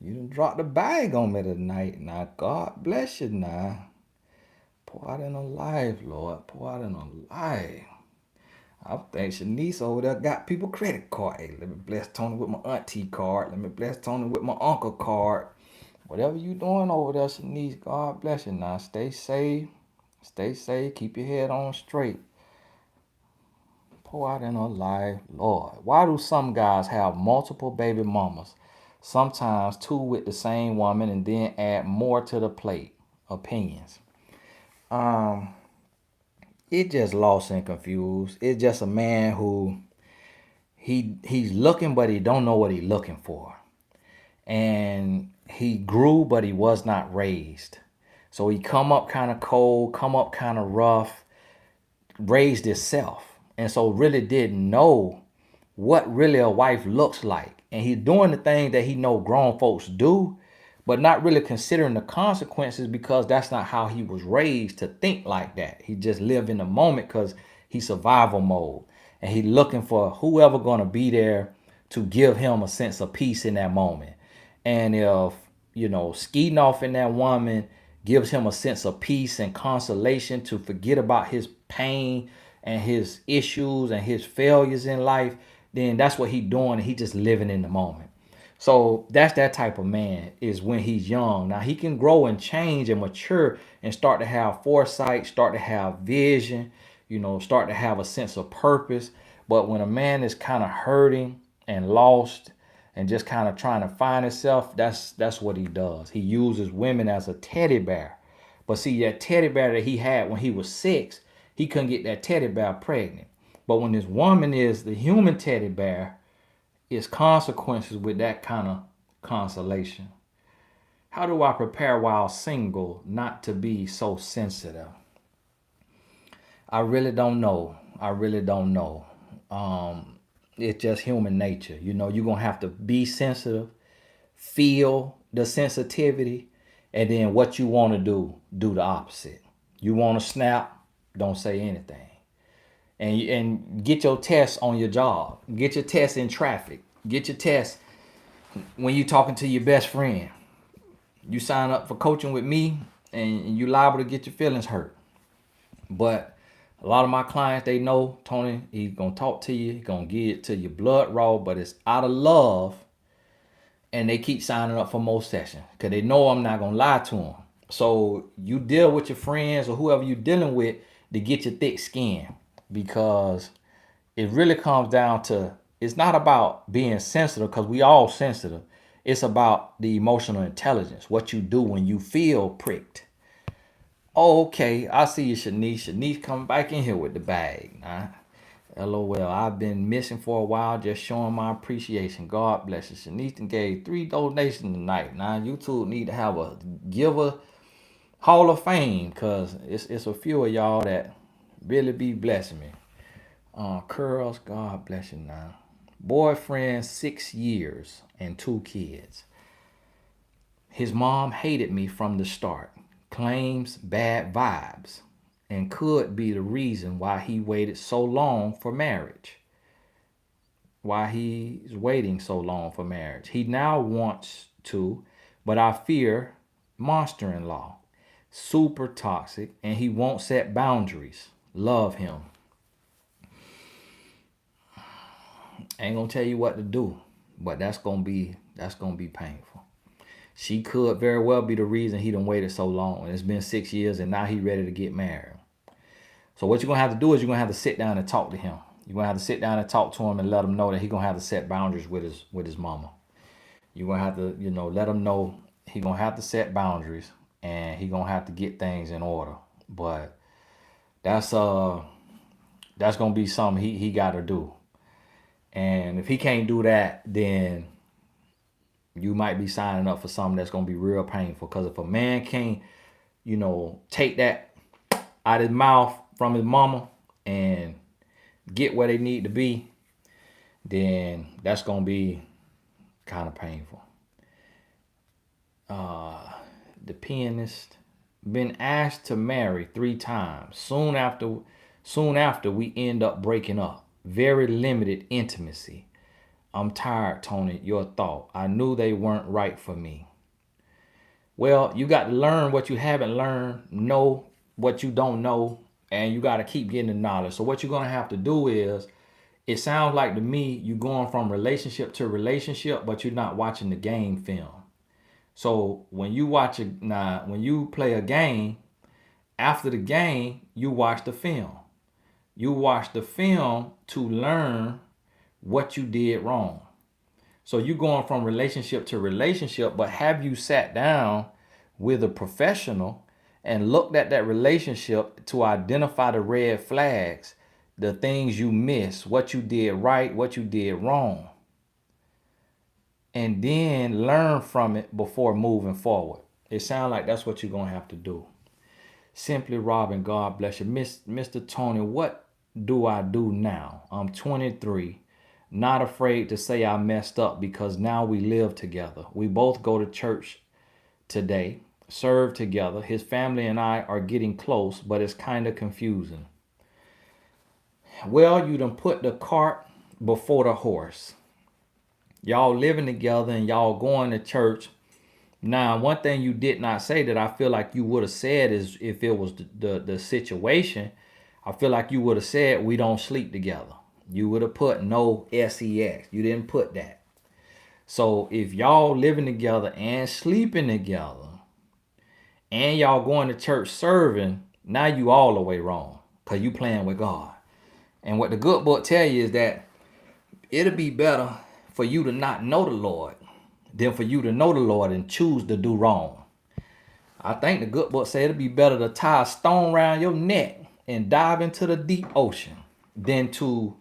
You done dropped the bag on me tonight. Now, God bless you now. Pour out in her life, Lord. Pour out in her life. I think Shanice over there got people credit card. Hey, let me bless Tony with my auntie card. Let me bless Tony with my uncle card. Whatever you doing over there, Shanice, God bless you now. Stay safe. Stay safe. Keep your head on straight. Pour out in her life, Lord. Why do some guys have multiple baby mamas? Sometimes two with the same woman and then add more to the plate. Opinions. It just lost and confused. It's just a man who he's looking, but he don't know what he's looking for. And he grew, but he was not raised. So he come up kind of cold, come up kind of rough, raised himself. And so really didn't know what really a wife looks like. And he's doing the thing that he know grown folks do, but not really considering the consequences because that's not how he was raised to think like that. He just lived in the moment because he's survival mode. And he looking for whoever gonna be there to give him a sense of peace in that moment. And if, skeeting off in that woman gives him a sense of peace and consolation to forget about his pain and his issues and his failures in life, then that's what he's doing. He just living in the moment. So that's that type of man is when he's young. Now he can grow and change and mature and start to have foresight, start to have vision, start to have a sense of purpose. But when a man is kind of hurting and lost and just kind of trying to find himself, that's what he does. He uses women as a teddy bear. But see, that teddy bear that he had when he was 6, he couldn't get that teddy bear pregnant. But when this woman is the human teddy bear, it's consequences with that kind of consolation. How do I prepare while single not to be so sensitive? I really don't know. It's just human nature. You're going to have to be sensitive, feel the sensitivity, and then what you want to do the opposite. You want to snap, don't say anything. And get your test on your job. Get your test in traffic. Get your test when you talking to your best friend. You sign up for coaching with me and you liable to get your feelings hurt. But a lot of my clients, they know Tony, he's going to talk to you. He's going to get it to you blood raw, but it's out of love. And they keep signing up for more sessions because they know I'm not going to lie to them. So you deal with your friends or whoever you're dealing with to get your thick skin, because it really comes down to, it's not about being sensitive, because we all sensitive. It's about the emotional intelligence, what you do when you feel pricked. Oh, okay, I see you, Shanice. Shanice coming back in here with the bag. Nah. LOL, I've been missing for a while, just showing my appreciation. God bless you. Shanice gave 3 donations tonight. Now, YouTube need to have a giver Hall of Fame, because it's a few of y'all that really be blessing me. Curls, God bless you now. Boyfriend, 6 years and 2 kids. His mom hated me from the start, claims bad vibes, and could be the reason why he waited so long for marriage. Why he's waiting so long for marriage. He now wants to, but I fear monster-in-law. Super toxic, and he won't set boundaries. Love him. Ain't gonna tell you what to do, but that's gonna be painful. She could very well be the reason he done waited so long. And it's been 6 years, and now he ready to get married. So what you're gonna have to do is you're gonna have to sit down and talk to him. You're gonna have to sit down and talk to him and let him know that he's gonna have to set boundaries with his mama. You're gonna have to, let him know he's gonna have to set boundaries, and he's gonna have to get things in order. But that's gonna be something he gotta do. And if he can't do that, then you might be signing up for something that's gonna be real painful. Because if a man can't, take that out of his mouth from his mama and get where they need to be, then that's gonna be kind of painful. The pianist, been asked to marry 3 times. Soon after we end up breaking up. Very limited intimacy. I'm tired, Tony. Your thought. I knew they weren't right for me. Well, you got to learn what you haven't learned, know what you don't know, and you got to keep getting the knowledge. So what you're going to have to do is, it sounds like to me you're going from relationship to relationship, but you're not watching the game film. So when you play a game, after the game, you watch the film. You watch the film to learn what you did wrong. So you're going from relationship to relationship, but have you sat down with a professional and looked at that relationship to identify the red flags, the things you missed, what you did right, what you did wrong, and then learn from it before moving forward? It sounds like that's what you're going to have to do. Simply Robin, God bless you. Mr. Tony, what do I do now? I'm 23. Not afraid to say I messed up, because now we live together. We both go to church today, serve together. His family and I are getting close, but it's kind of confusing. Well, you done put the cart before the horse. Y'all living together and y'all going to church. Now, one thing you did not say that I feel like you would have said is, if it was the situation, I feel like you would have said we don't sleep together. You would have put no sex. You didn't put that. So if y'all living together and sleeping together and y'all going to church serving, now you all the way wrong, because you playing with God. And what the good book tell you is that it'll be better for you to not know the Lord than for you to know the Lord and choose to do wrong. I think the good book said it'd be better to tie a stone around your neck and dive into the deep ocean than to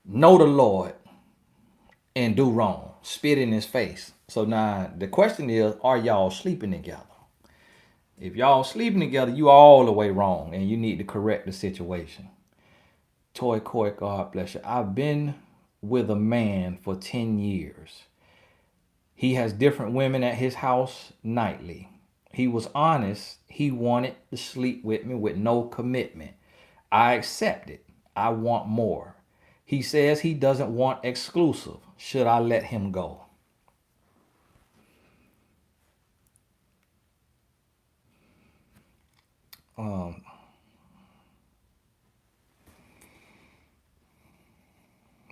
know the Lord and do wrong, spit in his face. So now the question is, are y'all sleeping together? If y'all sleeping together, you all the way wrong, and you need to correct the situation. Toy Coy, God bless you. I've been with a man for 10 years. He has different women at his house nightly. He was honest. He wanted to sleep with me with no commitment. I accepted. I want more. He says he doesn't want exclusive. Should I let him go?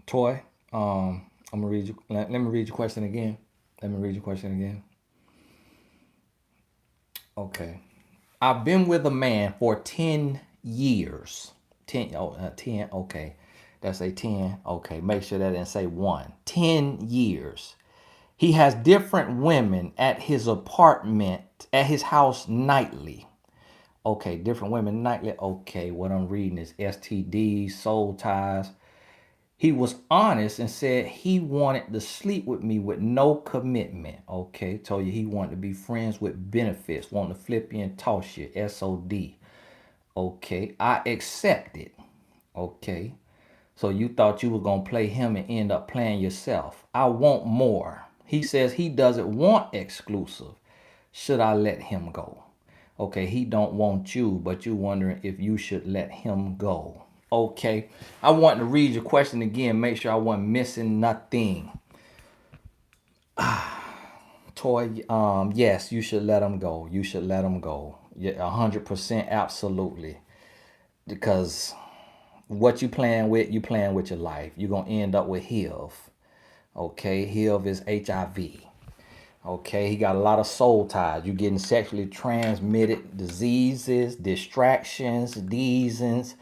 Toy, I'm gonna read you. Let me read your question again. Okay. I've been with a man for 10 years. 10, 10, okay. That's a 10. Okay, make sure that didn't say 1. 10 years. He has different women at his apartment, at his house nightly. Okay, different women nightly. Okay, what I'm reading is STDs, soul ties. He was honest and said he wanted to sleep with me with no commitment. Okay, told you he wanted to be friends with benefits, wanting to flip you and toss you. SOD. Okay, I accepted. Okay, so you thought you were going to play him and end up playing yourself. I want more. He says he doesn't want exclusive. Should I let him go? Okay, he don't want you, but you wondering if you should let him go. Okay, I want to read your question again. Make sure I wasn't missing nothing. Toy, yes, you should let him go. You should let him go. Yeah, 100%, absolutely. Because what you playing with your life. You're gonna end up with HIV. Okay, HIV is HIV. Okay, he got a lot of soul ties. You getting sexually transmitted diseases, distractions, diseases,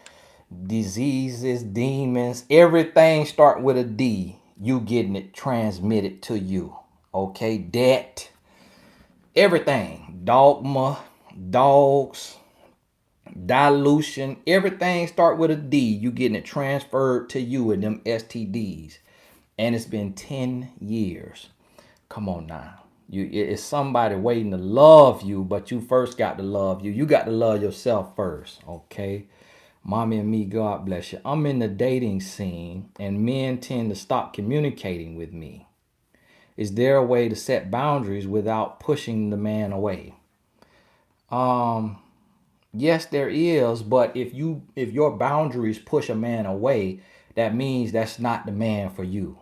demons. Everything start with a D. You getting it transmitted to you. Okay, debt, everything, dogma, dogs, dilution, everything start with a D. You getting it transferred to you in them STDs. And it's been 10 years. Come on now. It's somebody waiting to love you, but you first got to love you. You got to love yourself first, okay? Mommy and me, God bless you. I'm in the dating scene, and men tend to stop communicating with me. Is there a way to set boundaries without pushing the man away? Yes, there is, but if your boundaries push a man away, that means that's not the man for you.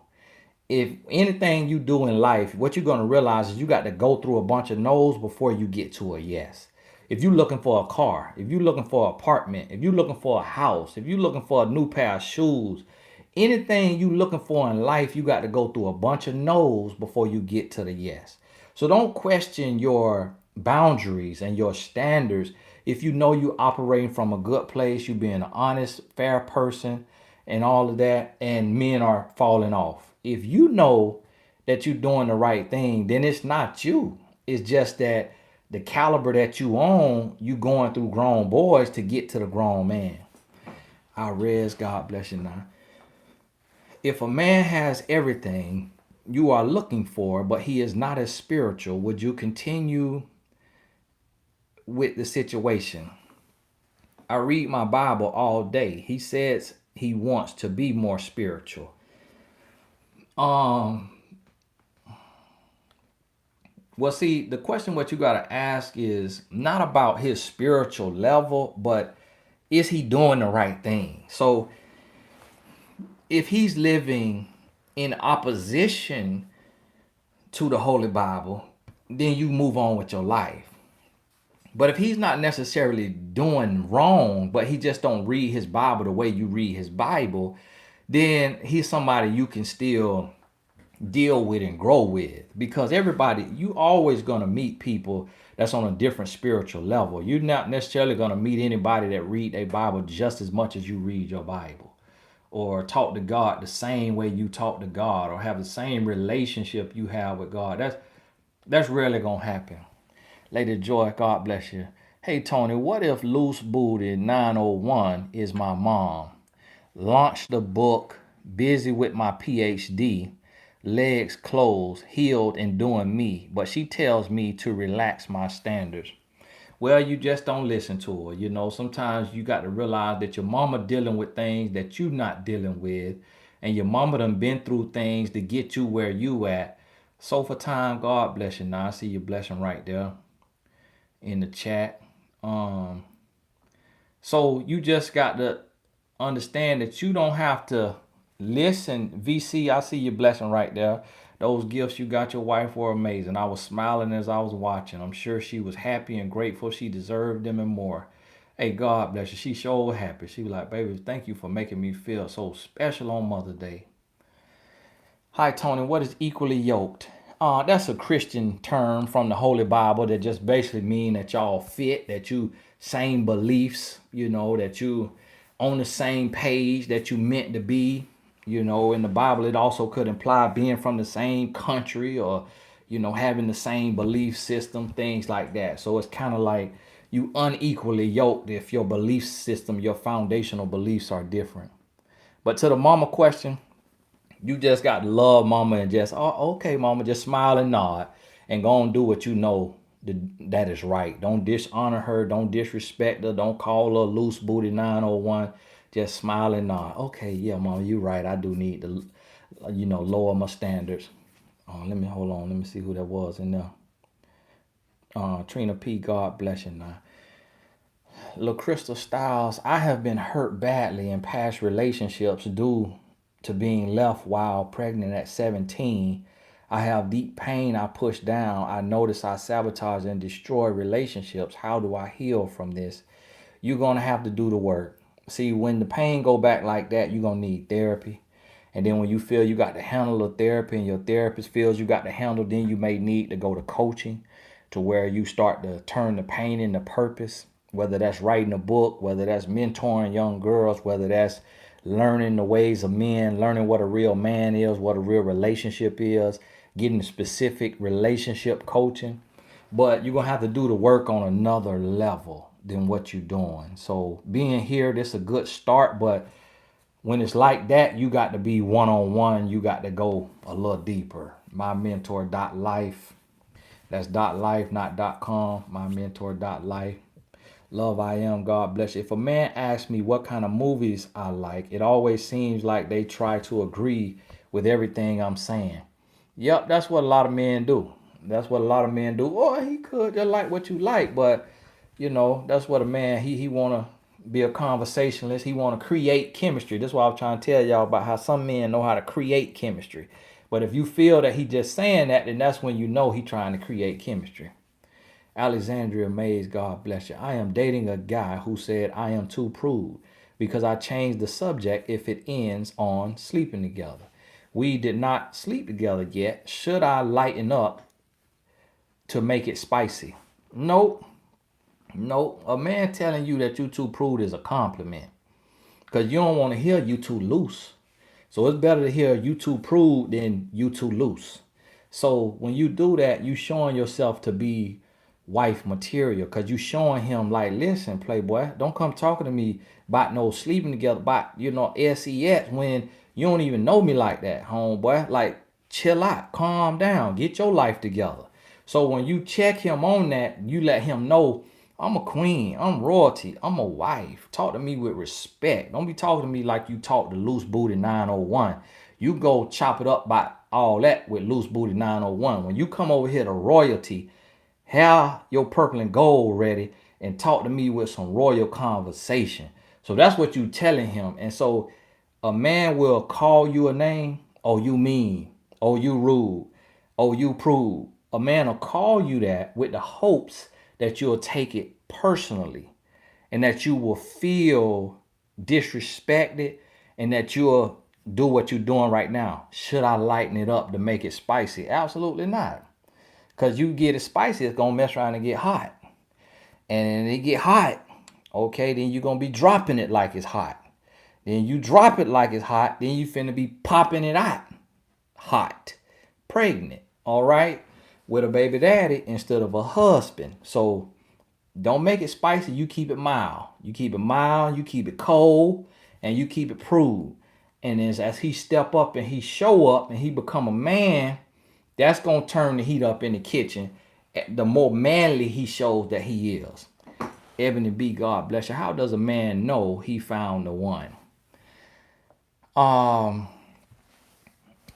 If anything you do in life, what you're going to realize is you got to go through a bunch of no's before you get to a yes. If you're looking for a car, if you're looking for an apartment, if you're looking for a house, if you're looking for a new pair of shoes, anything you looking for in life, you got to go through a bunch of no's before you get to the yes. So don't question your boundaries and your standards if you know you operating from a good place, you being an honest, fair person and all of that, and men are falling off. If you know that you're doing the right thing, then it's not you. It's just that the caliber that you own, you going through grown boys to get to the grown man. I res, God bless you now. If a man has everything you are looking for, but he is not as spiritual, would you continue with the situation? I read my Bible all day. He says he wants to be more spiritual. Well, see, the question what you got to ask is not about his spiritual level, but is he doing the right thing? So if he's living in opposition to the Holy Bible, then you move on with your life. But if he's not necessarily doing wrong, but he just don't read his Bible the way you read his Bible, then he's somebody you can still deal with and grow with. Because everybody, you always gonna meet people that's on a different spiritual level. You're not necessarily gonna meet anybody that read their Bible just as much as you read your Bible, or talk to God the same way you talk to God, or have the same relationship you have with God. That's rarely gonna happen. Lady Joy, God bless you. Hey Tony, what if Loose Booty 901 is my mom? Launched the book, busy with my PhD, legs closed, healed and doing me, but she tells me to relax my standards. Well, you just don't listen to her. You know, sometimes you got to realize that your mama dealing with things that you not dealing with, and your mama done been through things to get you where you at. So for time, God bless you. Now I see your blessing right there in the chat. So you just got to understand that you don't have to listen. VC, I see your blessing right there. Those gifts you got your wife were amazing. I was smiling as I was watching. I'm sure she was happy and grateful. She deserved them and more. Hey, God bless you. She sure was happy. She was like, baby, thank you for making me feel so special on Mother's Day. Hi, Tony. What is equally yoked? That's a Christian term from the Holy Bible that just basically mean that y'all fit, that you same beliefs, that you on the same page, that you meant to be. In the Bible, it also could imply being from the same country or, having the same belief system, things like that. So it's kind of like you unequally yoked if your belief system, your foundational beliefs are different. But to the mama question, you just got to love mama and just, oh, okay, mama, just smile and nod and go and do what you know that is right. Don't dishonor her. Don't disrespect her. Don't call her loose booty 901. Just smile and nod. Okay, yeah, mama, you're right. I do need to, lower my standards. Let me hold on. Let me see who that was in there. Trina P. God bless you now. LaCrystal Styles, I have been hurt badly in past relationships due to being left while pregnant at 17. I have deep pain I push down. I notice I sabotage and destroy relationships. How do I heal from this? You're going to have to do the work. See, when the pain go back like that, you're going to need therapy. And then when you feel you got to handle the therapy and your therapist feels you got to handle, then you may need to go to coaching to where you start to turn the pain into purpose, whether that's writing a book, whether that's mentoring young girls, whether that's learning the ways of men, learning what a real man is, what a real relationship is, getting specific relationship coaching. But you're going to have to do the work on another level than what you're doing. So being here, this is a good start, but when it's like that, you got to be one-on-one. You got to go a little deeper. My mentor life. That's .life, not .com. My mentor life. Love I am. God bless you. If a man asks me what kind of movies I like, it always seems like they try to agree with everything I'm saying. Yep, that's what a lot of men do. That's what a lot of men do. Or he could just like what you like, but that's what a man he wanna be a conversationalist. He wanna create chemistry. That's why I was trying to tell y'all about how some men know how to create chemistry. But if you feel that he just saying that, then that's when you know he trying to create chemistry. Alexandria Mays, God bless you. I am dating a guy who said I am too prude because I changed the subject if it ends on sleeping together. We did not sleep together yet. Should I lighten up to make it spicy? Nope. Nope. A man telling you that you too prude is a compliment because you don't want to hear you too loose. So it's better to hear you too prude than you too loose. So when you do that, you showing yourself to be wife material because you showing him like, listen, playboy, don't come talking to me about no sleeping together, about, sex when you don't even know me like that, homeboy. Like, chill out, calm down, get your life together. So when you check him on that, you let him know, I'm a queen, I'm royalty, I'm a wife. Talk to me with respect. Don't be talking to me like you talk to loose booty 901. You go chop it up by all that with loose booty 901. When you come over here to royalty, have your purple and gold ready and talk to me with some royal conversation. So that's what you telling him. And so a man will call you a name, oh, you mean, oh, you rude, oh, you prude. A man will call you that with the hopes that you'll take it personally and that you will feel disrespected and that you'll do what you're doing right now. Should I lighten it up to make it spicy? Absolutely not. Because you get it spicy, it's going to mess around and get hot. And it get hot, okay, then you're going to be dropping it like it's hot. Then you drop it like it's hot, then you finna be popping it out. Hot. Pregnant, all right? With a baby daddy instead of a husband. So don't make it spicy, you keep it mild. You keep it mild, you keep it cold, and you keep it prude. And as he step up and he show up and he become a man, that's going to turn the heat up in the kitchen. The more manly he shows that he is. Ebony B, God bless you. How does a man know he found the one?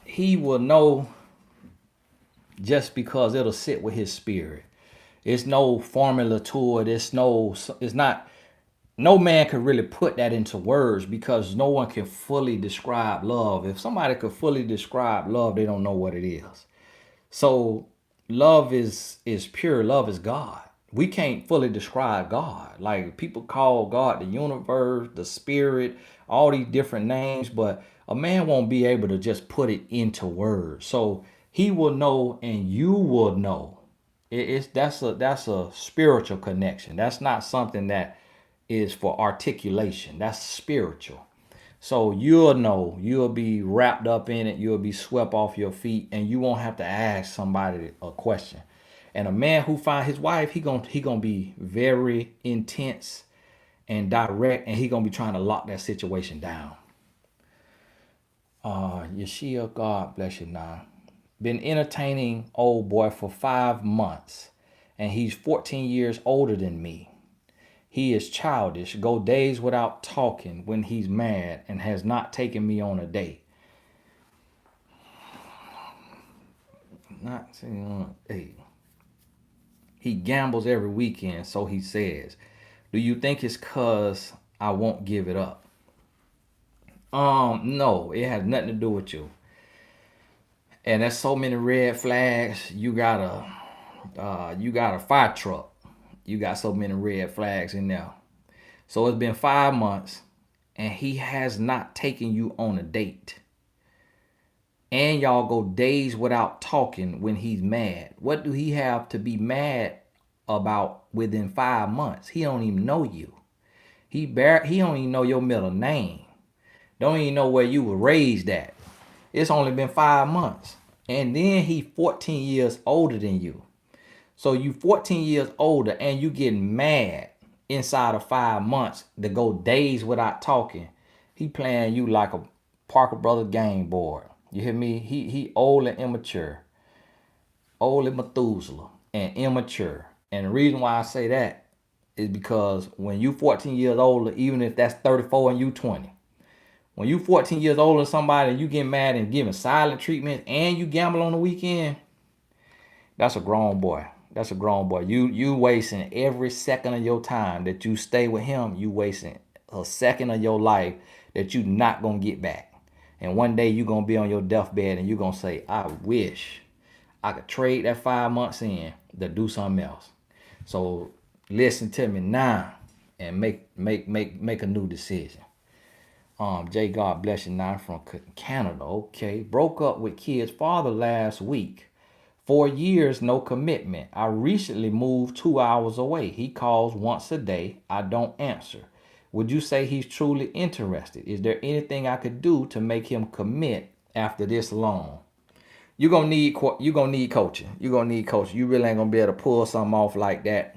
He will know just because it'll sit with his spirit. It's no formula to it. It's not, no man can really put that into words because no one can fully describe love. If somebody could fully describe love, they don't know what it is. So love is pure. Love is God. We can't fully describe God. Like people call God the universe, the spirit, all these different names, but a man won't be able to just put it into words. So He will know and you will know. That's a spiritual connection. That's not something that is for articulation. That's spiritual. So you'll know, you'll be wrapped up in it, you'll be swept off your feet, and you won't have to ask somebody a question. And a man who find his wife, he gonna be very intense and direct, and he gonna be trying to lock that situation down. Yeshua, God bless you now. Been entertaining old boy for 5 months, and he's 14 years older than me. He is childish, go days without talking when he's mad, and has not taken me on a date. Not saying on a date. He gambles every weekend, so he says. Do you think it's cause I won't give it up? No, it has nothing to do with you. And there's so many red flags. You got a fire truck. You got so many red flags in there. So it's been 5 months, and he has not taken you on a date. And y'all go days without talking when he's mad. What do he have to be mad about within 5 months? He don't even know you. He don't even know your middle name. Don't even know where you were raised at. It's only been 5 months. And then he 14 years older than you. So you 14 years older and you getting mad inside of 5 months to go days without talking. He playing you like a Parker Brothers game board. You hear me? He old and immature. Old and Methuselah and immature. And the reason why I say that is because when you 14 years older, even if that's 34 and you 20, when you 14 years older than somebody and you get mad and giving silent treatment and you gamble on the weekend, that's a grown boy. That's a grown boy. You wasting every second of your time that you stay with him. You wasting a second of your life that you not gonna get back. And one day you gonna be on your deathbed and you gonna say, I wish I could trade that 5 months in to do something else. So listen to me now and make a new decision. Jay, God bless you now from Canada. Okay. Broke up with kid's father last week. 4 years, no commitment. I recently moved 2 hours away. He calls once a day. I don't answer. Would you say he's truly interested? Is there anything I could do to make him commit after this long? You're gonna need coaching. You're gonna need coaching. You really ain't gonna be able to pull something off like that.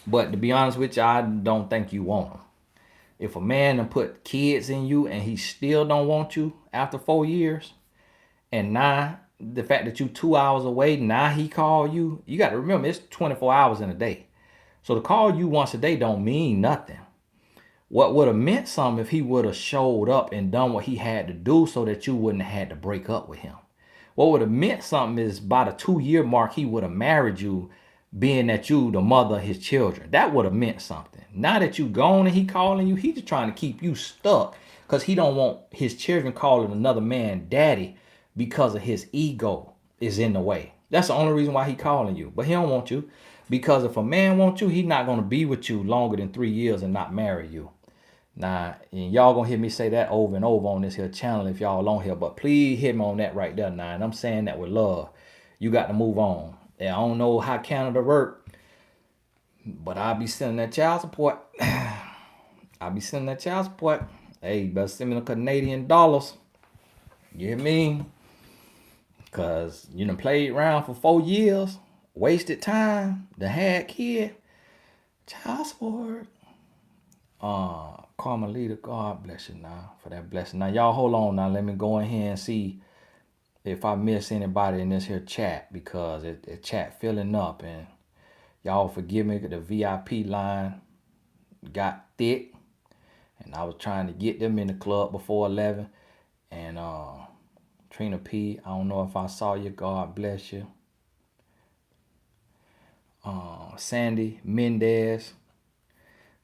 But to be honest with you, I don't think you want him. If a man done put kids in you and he still don't want you after 4 years, and now the fact that you 2 hours away, now he call you, you got to remember it's 24 hours in a day. So to call you once a day don't mean nothing. What would have meant something if he would have showed up and done what he had to do so that you wouldn't have had to break up with him. What would have meant something is by the 2 year mark, he would have married you, being that you the mother of his children. That would have meant something. Now that you gone and he calling you, he just trying to keep you stuck because he don't want his children calling another man daddy because of his ego is in the way. That's the only reason why he calling you. But he don't want you, because if a man wants you, he's not going to be with you longer than 3 years and not marry you. Now, and y'all gonna hear me say that over and over on this here channel if y'all on here, but please hit me on that right there now. And I'm saying that with love. You got to move on. And I don't know how Canada work, but I'll be sending that child support. I'll be sending that child support. Hey, you better send me the Canadian dollars. You hear me? Because you done played around for 4 years, wasted time, the had kid, child support. Carmelita, God bless you now for that blessing. Now, y'all hold on now. Let me go in here and see if I miss anybody in this here chat, because it chat filling up, and y'all forgive me, the VIP line got thick and I was trying to get them in the club before 11. And Trina P, I don't know if I saw you, God bless you. Sandy Mendez,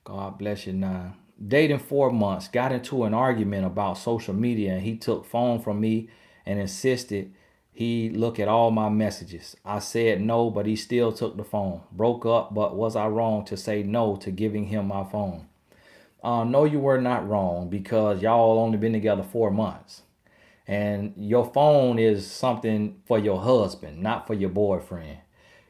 God bless you now. Dating 4 months, got into an argument about social media, and he took phone from me and insisted he look at all my messages. I said no, but he still took the phone. Broke up, but was I wrong to say no to giving him my phone? No, you were not wrong, because y'all only been together 4 months. And your phone is something for your husband, not for your boyfriend.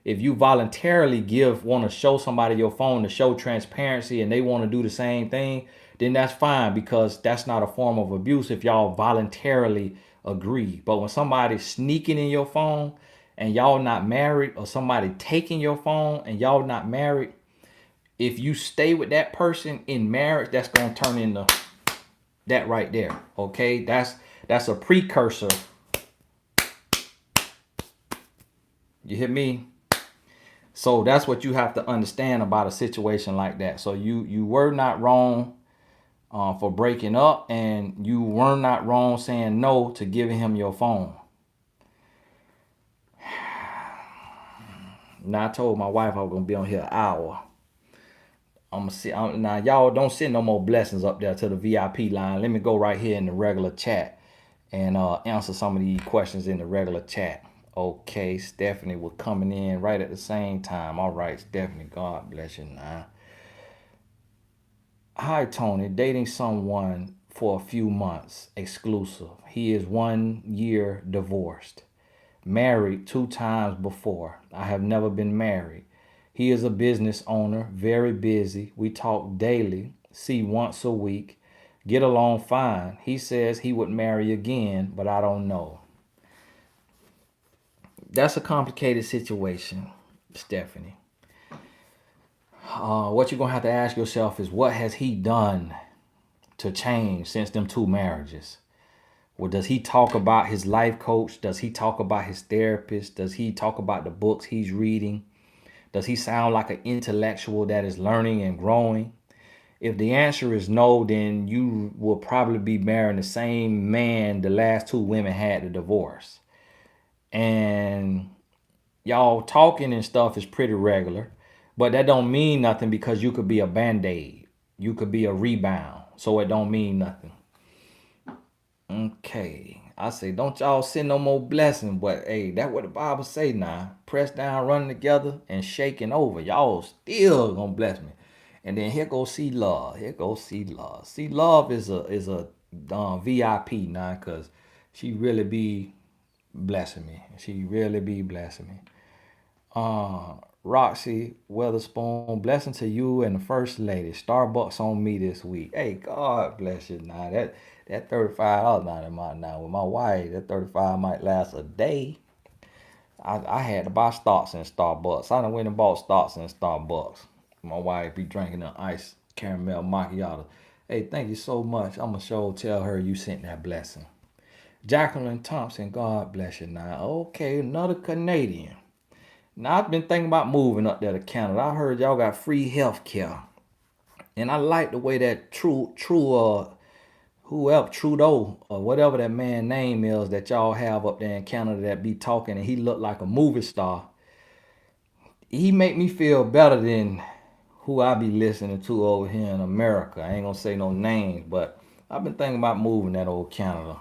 If you voluntarily want to show somebody your phone to show transparency and they want to do the same thing, then that's fine, because that's not a form of abuse if y'all voluntarily agree. But when somebody's sneaking in your phone and y'all not married, or somebody taking your phone and y'all not married, if you stay with that person in marriage, that's going to turn into that right there. Okay? That's a precursor. You hear me? So that's what you have to understand about a situation like that. So you were not wrong for breaking up, and you were not wrong saying no to giving him your phone. Now, I told my wife I was gonna be on here an hour. I'm gonna see. Now y'all don't send no more blessings up there to the VIP line. Let me go right here in the regular chat and answer some of these questions in the regular chat. Okay, Stephanie was coming in right at the same time. All right, Stephanie, God bless you now. Hi, Tony. Dating someone for a few months, exclusive. He is 1 year divorced. Married 2 times before. I have never been married. He is a business owner, very busy. We talk daily, see once a week, get along fine. He says he would marry again, but I don't know. That's a complicated situation, Stephanie. What you're going to have to ask yourself is, what has he done to change since them 2 marriages? Well, does he talk about his life coach? Does he talk about his therapist? Does he talk about the books he's reading? Does he sound like an intellectual that is learning and growing? If the answer is no, then you will probably be marrying the same man the last 2 women had to divorce. And y'all talking and stuff is pretty regular, but that don't mean nothing, because you could be a band-aid. You could be a rebound. So it don't mean nothing. Okay. I say, don't y'all send no more blessings, but hey, that's what the Bible say now. Press down, running together, and shaking over. Y'all still gonna bless me. And then here go see love. Here go see love. See love is a VIP now, cause she really be blessing me. She really be blessing me. Roxy Weatherspoon, blessing to you and the first lady. Starbucks on me this week. Hey, God bless you. Now that $35 not in my now with my wife. That 35 might last a day. I had to buy stocks in Starbucks. I done went and bought stocks in Starbucks. My wife be drinking an iced caramel macchiato. Hey, thank you so much. I'm gonna sure tell her you sent that blessing. Jacqueline Thompson, God bless you. Now, okay, another Canadian. Now, I've been thinking about moving up there to Canada. I heard y'all got free health care. And I like the way that whoever, Trudeau, or whatever that man name is that y'all have up there in Canada that be talking, and he look like a movie star. He make me feel better than who I be listening to over here in America. I ain't gonna say no names, but I've been thinking about moving that old Canada.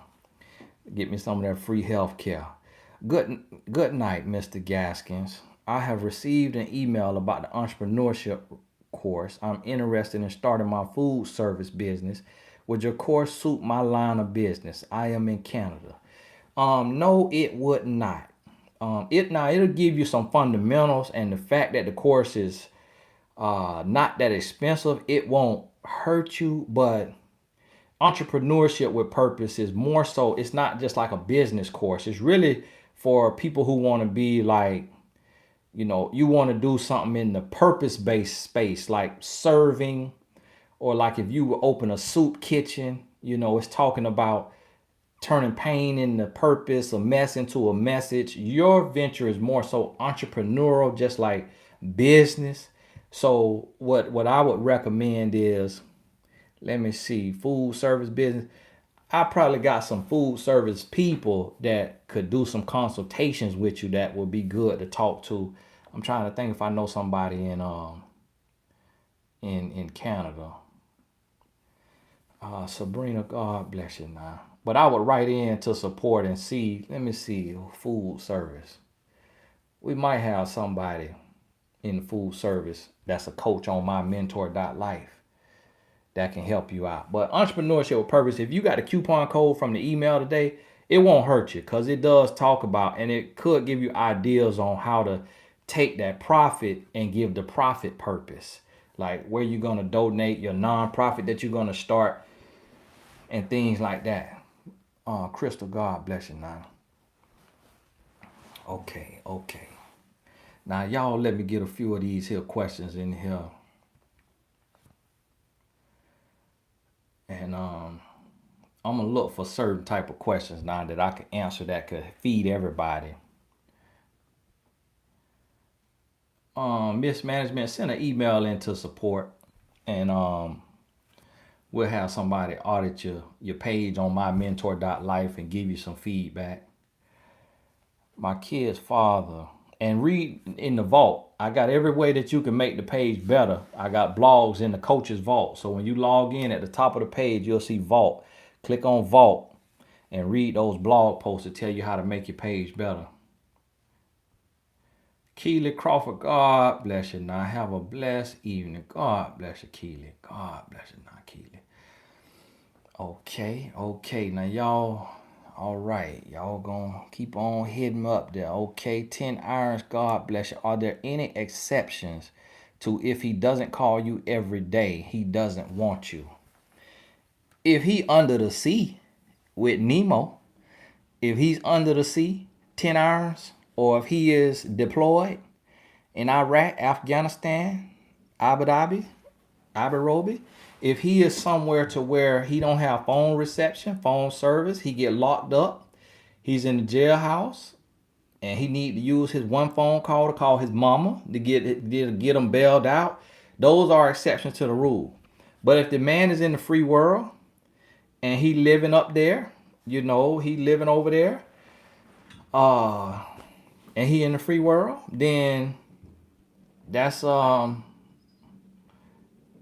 Get me some of that free health care. Good night, Mr. Gaskins. I have received an email about the entrepreneurship course. I'm interested in starting my food service business. Would your course suit my line of business? I am in Canada. No, it would not. It'll give you some fundamentals, and the fact that the course is not that expensive, it won't hurt you. But entrepreneurship with purpose is more so, it's not just like a business course. It's really for people who want to be like, you want to do something in the purpose-based space, like serving, or like if you open a soup kitchen, it's talking about turning pain into purpose, a mess into a message. Your venture is more so entrepreneurial, just like business. So what I would recommend is, let me see, food service business. I probably got some food service people that could do some consultations with you that would be good to talk to. I'm trying to think if I know somebody in Canada. Sabrina, God bless you now. But I would write in to support and see, let me see, food service. We might have somebody in food service that's a coach on my mentor.life that can help you out. But entrepreneurship with purpose, if you got a coupon code from the email today, It won't hurt you because it does talk about, and it could give you ideas on how to take that profit and give the profit purpose, like where you're going to donate your nonprofit that you're going to start and things like that. Crystal, God bless you now. Okay, okay. Now y'all let me get a few of these here questions in here. And I'm gonna look for certain type of questions now that I can answer that could feed everybody. Mismanagement, send an email into support, and we'll have somebody audit your page on mymentor.life and give you some feedback. My kid's father, and read in the vault. I got every way that you can make the page better. I got blogs in the coach's vault. So when you log in at the top of the page, you'll see vault. Click on vault and read those blog posts to tell you how to make your page better. Keely Crawford, God bless you. Now have a blessed evening. God bless you, Keely. God bless you now, Keely. Okay. Now y'all, all right. Y'all gonna keep on hitting up there. Okay, 10 irons. God bless you. Are there any exceptions to if he doesn't call you every day, he doesn't want you? If he under the sea with Nemo, if he's under the sea, 10 irons, or if he is deployed in Iraq, Afghanistan, Abu Dhabi, Abu Dhabi, if he is somewhere to where he don't have phone reception, phone service, he get locked up, he's in the jailhouse, and he need to use his one phone call to call his mama to get him bailed out. Those are exceptions to the rule. But if the man is in the free world and he living up there, he living over there, and he in the free world, then that's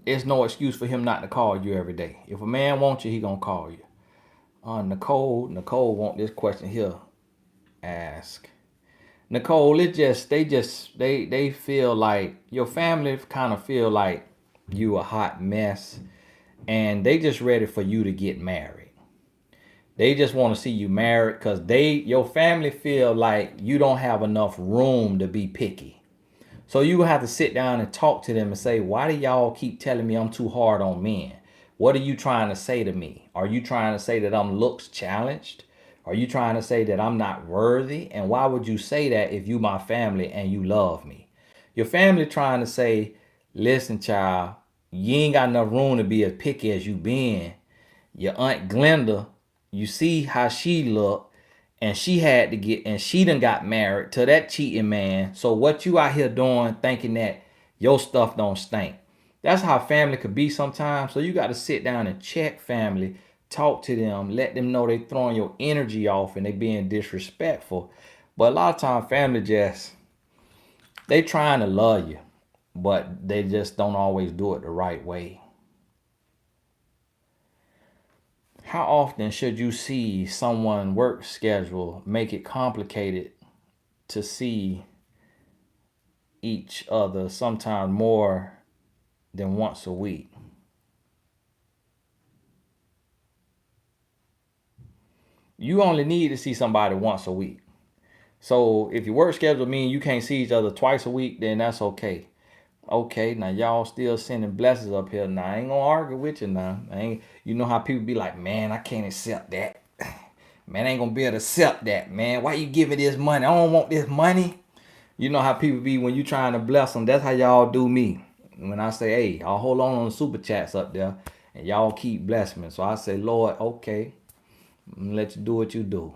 it's no excuse for him not to call you every day. If a man wants you, he gonna call you. Nicole want this question here asked. Nicole, they feel like your family kind of feel like you a hot mess, and they just ready for you to get married. They just want to see you married because your family feel like you don't have enough room to be picky. So you have to sit down and talk to them and say, why do y'all keep telling me I'm too hard on men? What are you trying to say to me? Are you trying to say that I'm looks challenged? Are you trying to say that I'm not worthy? And why would you say that if you my family and you love me? Your family trying to say, listen, child, you ain't got enough room to be as picky as you been. Your Aunt Glenda, you see how she look, and she done got married to that cheating man. So what you out here doing thinking that your stuff don't stink? That's how family could be sometimes. So you got to sit down and check family, talk to them, let them know they throwing your energy off and they being disrespectful. But a lot of times family they trying to love you, but they just don't always do it the right way. How often should you see someone work schedule make it complicated to see each other, sometimes more than once a week? You only need to see somebody once a week. So if your work schedule mean you can't see each other twice a week, then that's okay. Okay, now y'all still sending blessings up here. Now I ain't gonna argue with you now. You know how people be like, man, I can't accept that. Man, I ain't gonna be able to accept that, man. Why you giving this money? I don't want this money. You know how people be when you trying to bless them. That's how y'all do me. When I say, hey, I'll hold on the super chats up there, and y'all keep blessing me. So I say, Lord, okay, I'm gonna let you do what you do.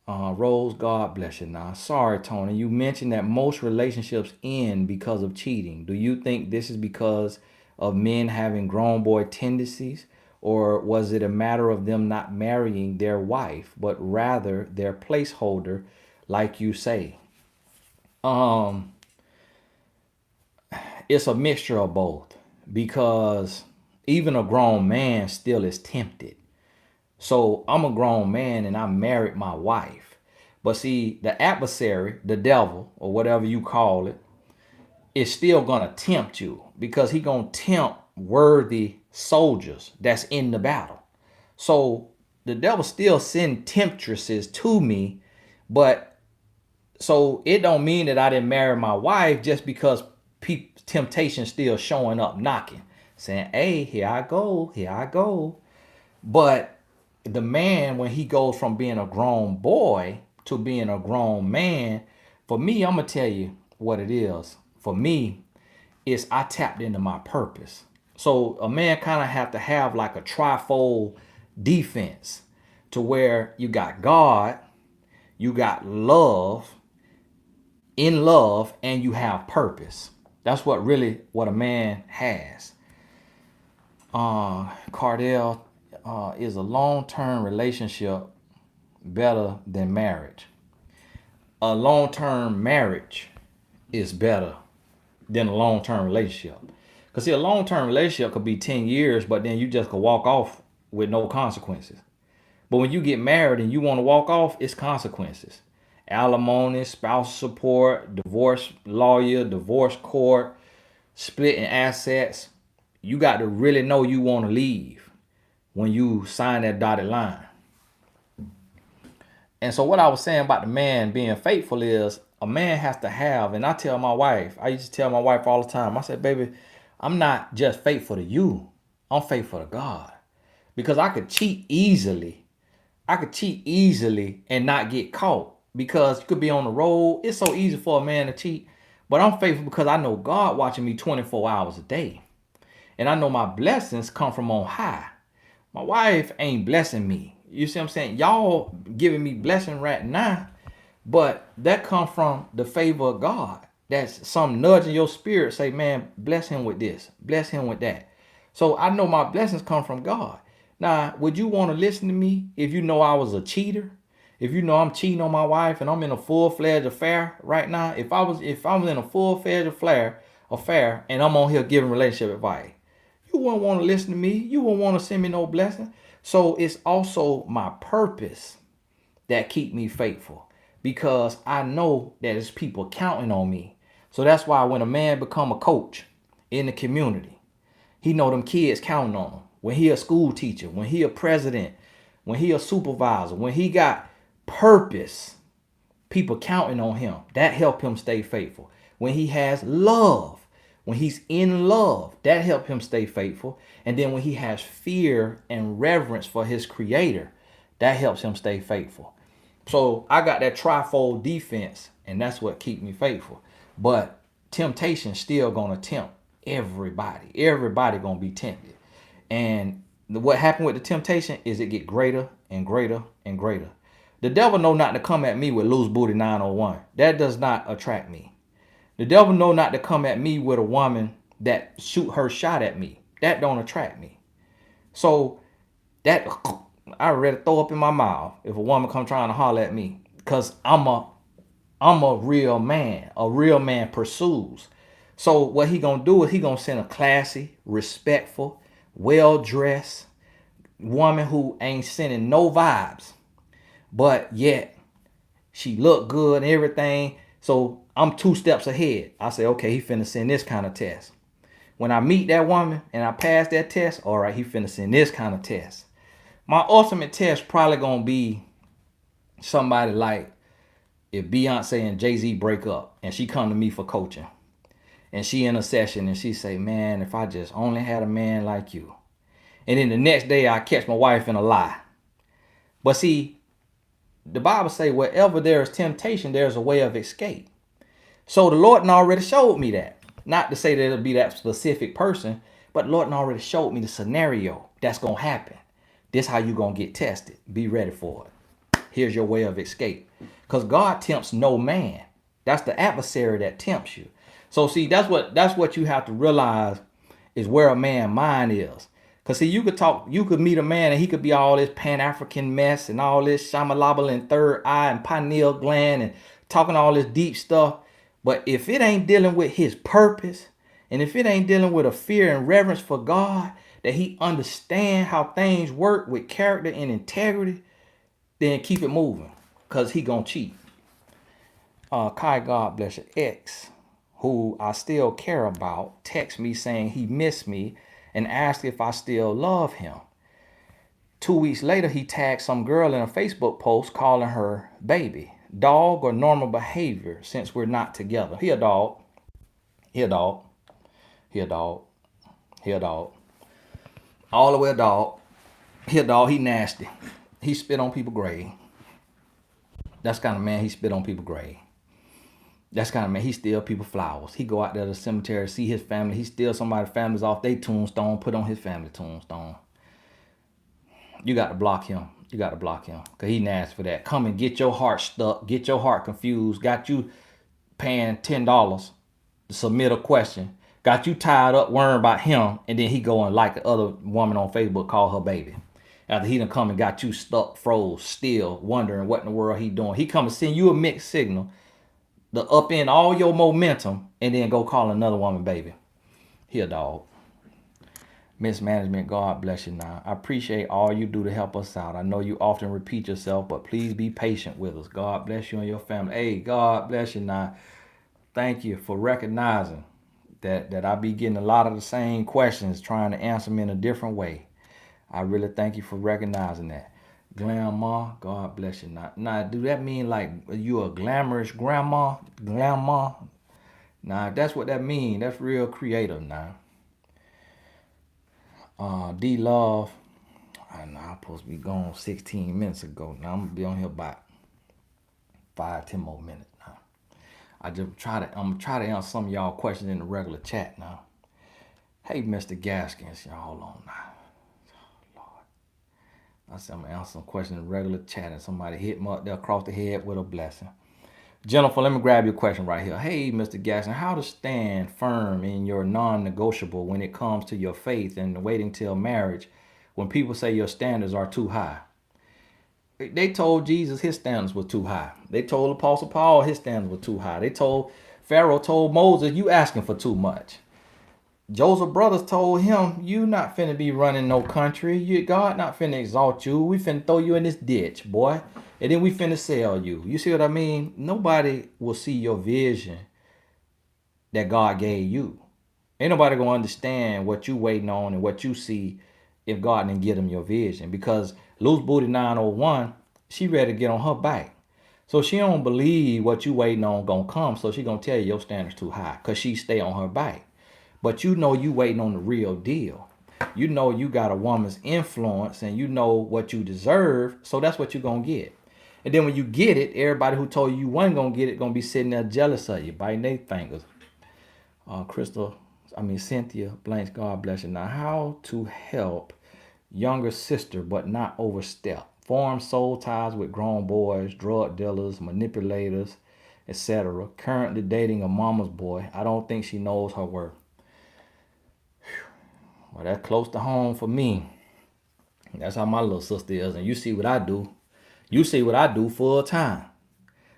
Rose, God bless you now. Sorry, Tony. You mentioned that most relationships end because of cheating. Do you think this is because of men having grown boy tendencies? Or was it a matter of them not marrying their wife, but rather their placeholder, like you say? It's a mixture of both, because even a grown man still is tempted. So I'm a grown man and I married my wife. But see, the adversary, the devil, or whatever you call it, is still gonna tempt you, because he gonna tempt worthy soldiers that's in the battle. So the devil still send temptresses to me, but so it don't mean that I didn't marry my wife just because temptation still showing up knocking, saying, hey, here I go, here I go. But the man, when he goes from being a grown boy to being a grown man, for me, I'm gonna tell you what it is. For me, is I tapped into my purpose. So a man kind of have to have like a trifold defense to where you got God, you got love, in love, and you have purpose. That's what a man has. Cardell, is a long-term relationship better than marriage? A long-term marriage is better than a long-term relationship. Because see, a long-term relationship could be 10 years, but then you just could walk off with no consequences. But when you get married and you want to walk off, it's consequences. Alimony, spousal support, divorce lawyer, divorce court, splitting assets. You got to really know you want to leave when you sign that dotted line. And so what I was saying about the man being faithful is a man has to have, and I used to tell my wife all the time, I said, baby, I'm not just faithful to you, I'm faithful to God. Because I could cheat easily. I could cheat easily and not get caught. Because you could be on the road. It's so easy for a man to cheat. But I'm faithful because I know God watching me 24 hours a day. And I know my blessings come from on high. My wife ain't blessing me. You see what I'm saying? Y'all giving me blessing right now, but that come from the favor of God. That's some nudge in your spirit. Say, man, bless him with this. Bless him with that. So I know my blessings come from God. Now, would you want to listen to me if you know I was a cheater? If you know I'm cheating on my wife and I'm in a full-fledged affair right now, if I was in a full-fledged affair and I'm on here giving relationship advice, you wouldn't want to listen to me. You wouldn't want to send me no blessing. So it's also my purpose that keep me faithful, because I know that there's people counting on me. So that's why when a man become a coach in the community, he know them kids counting on him. When he a school teacher, when he a president, when he a supervisor, when he got purpose, people counting on him. That help him stay faithful. When he has love, when he's in love, that help him stay faithful. And then when he has fear and reverence for his creator, that helps him stay faithful. So I got that trifold defense, and that's what keep me faithful. But temptation still gonna tempt everybody. Everybody gonna be tempted. And what happened with the temptation is it get greater and greater and greater. The devil know not to come at me with loose booty 901. That does not attract me. The devil know not to come at me with a woman that shoot her shot at me. That don't attract me. So that I rather throw up in my mouth if a woman come trying to holler at me, because I'm a real man. A real man pursues. So what he gonna do is he gonna send a classy, respectful, well-dressed woman who ain't sending no vibes, but yet she look good and everything. So I'm 2 steps ahead. I say, okay, he finna send this kind of test. When I meet that woman and I pass that test, all right, he finna send this kind of test. My ultimate test probably gonna be somebody like if Beyonce and Jay-Z break up and she come to me for coaching, and she in a session and she say, man, if I just only had a man like you. And then the next day I catch my wife in a lie. But see, the Bible say wherever there is temptation, there's a way of escape. So the Lord already showed me that. Not to say that it'll be that specific person, but the Lord already showed me the scenario that's going to happen. This how you going to get tested. Be ready for it. Here's your way of escape. Because God tempts no man. That's the adversary that tempts you. So see, that's what you have to realize is where a man's mind is. Because see, you could meet a man and he could be all this Pan-African mess and all this shamalabal and third eye and pineal gland and talking all this deep stuff. But if it ain't dealing with his purpose, and if it ain't dealing with a fear and reverence for God, that he understand how things work with character and integrity, then keep it moving, because he gonna cheat. Kai, God bless your ex, who I still care about, text me saying he missed me and asked if I still love him. 2 weeks later, he tagged some girl in a Facebook post calling her baby. Dog or normal behavior since we're not together. He a dog. He a dog. He a dog. He a dog. All the way a dog. He a dog. He nasty. He spit on people's grave. That's kind of man. He spit on people's grave. That's kind of man. He steal people flowers. He go out there to the cemetery, see his family. He steal somebody's families off their tombstone, put on his family tombstone. You got to block him. You got to block him because he nasty for that. Come and get your heart stuck, get your heart confused, got you paying $10 to submit a question, got you tied up worrying about him, and then he go and like the other woman on Facebook, call her baby. After he done come and got you stuck, froze, still wondering what in the world he doing. He come and send you a mixed signal to upend all your momentum and then go call another woman baby. He a dog. Mismanagement, God bless you now. I appreciate all you do to help us out. I know you often repeat yourself, but please be patient with us. God bless you and your family. Hey, God bless you now. Thank you for recognizing that I be getting a lot of the same questions, trying to answer them in a different way. I really thank you for recognizing that. Grandma, God bless you. Now, do that mean like you a glamorous grandma? Grandma? Nah, if that's what that mean, that's real creative now. D Love. I know I'm supposed to be gone 16 minutes ago. Now I'm gonna be on here about 5-10 more minutes now. I'm gonna try to answer some of y'all questions in the regular chat now. Hey, Mr. Gaskins, y'all hold on now. Oh, Lord. I said I'm gonna answer some questions in the regular chat and somebody hit me up there across the head with a blessing. Jennifer, let me grab your question right here. Hey, Mr. Gaston, how to stand firm in your non-negotiable when it comes to your faith and waiting till marriage when people say your standards are too high? They told Jesus his standards were too high. They told Apostle Paul his standards were too high. Pharaoh told Moses, you asking for too much. Joseph's brothers told him, you not finna be running no country. God not finna exalt you. We finna throw you in this ditch, boy. And then we finna sell you. You see what I mean? Nobody will see your vision that God gave you. Ain't nobody gonna understand what you waiting on and what you see if God didn't give them your vision. Because Loose Booty 901, she ready to get on her back. So she don't believe what you waiting on gonna come. So she gonna tell you your standards too high because she stay on her back. But you know you waiting on the real deal. You know you got a woman's influence and you know what you deserve. So that's what you're going to get. And then when you get it, everybody who told you wasn't going to get it going to be sitting there jealous of you, biting their fingers. Cynthia Blanks, God bless you. Now, how to help younger sister but not overstep. Form soul ties with grown boys, drug dealers, manipulators, etc. Currently dating a mama's boy. I don't think she knows her worth. Well, that's close to home for me. That's how my little sister is. And you see what I do. You see what I do full time.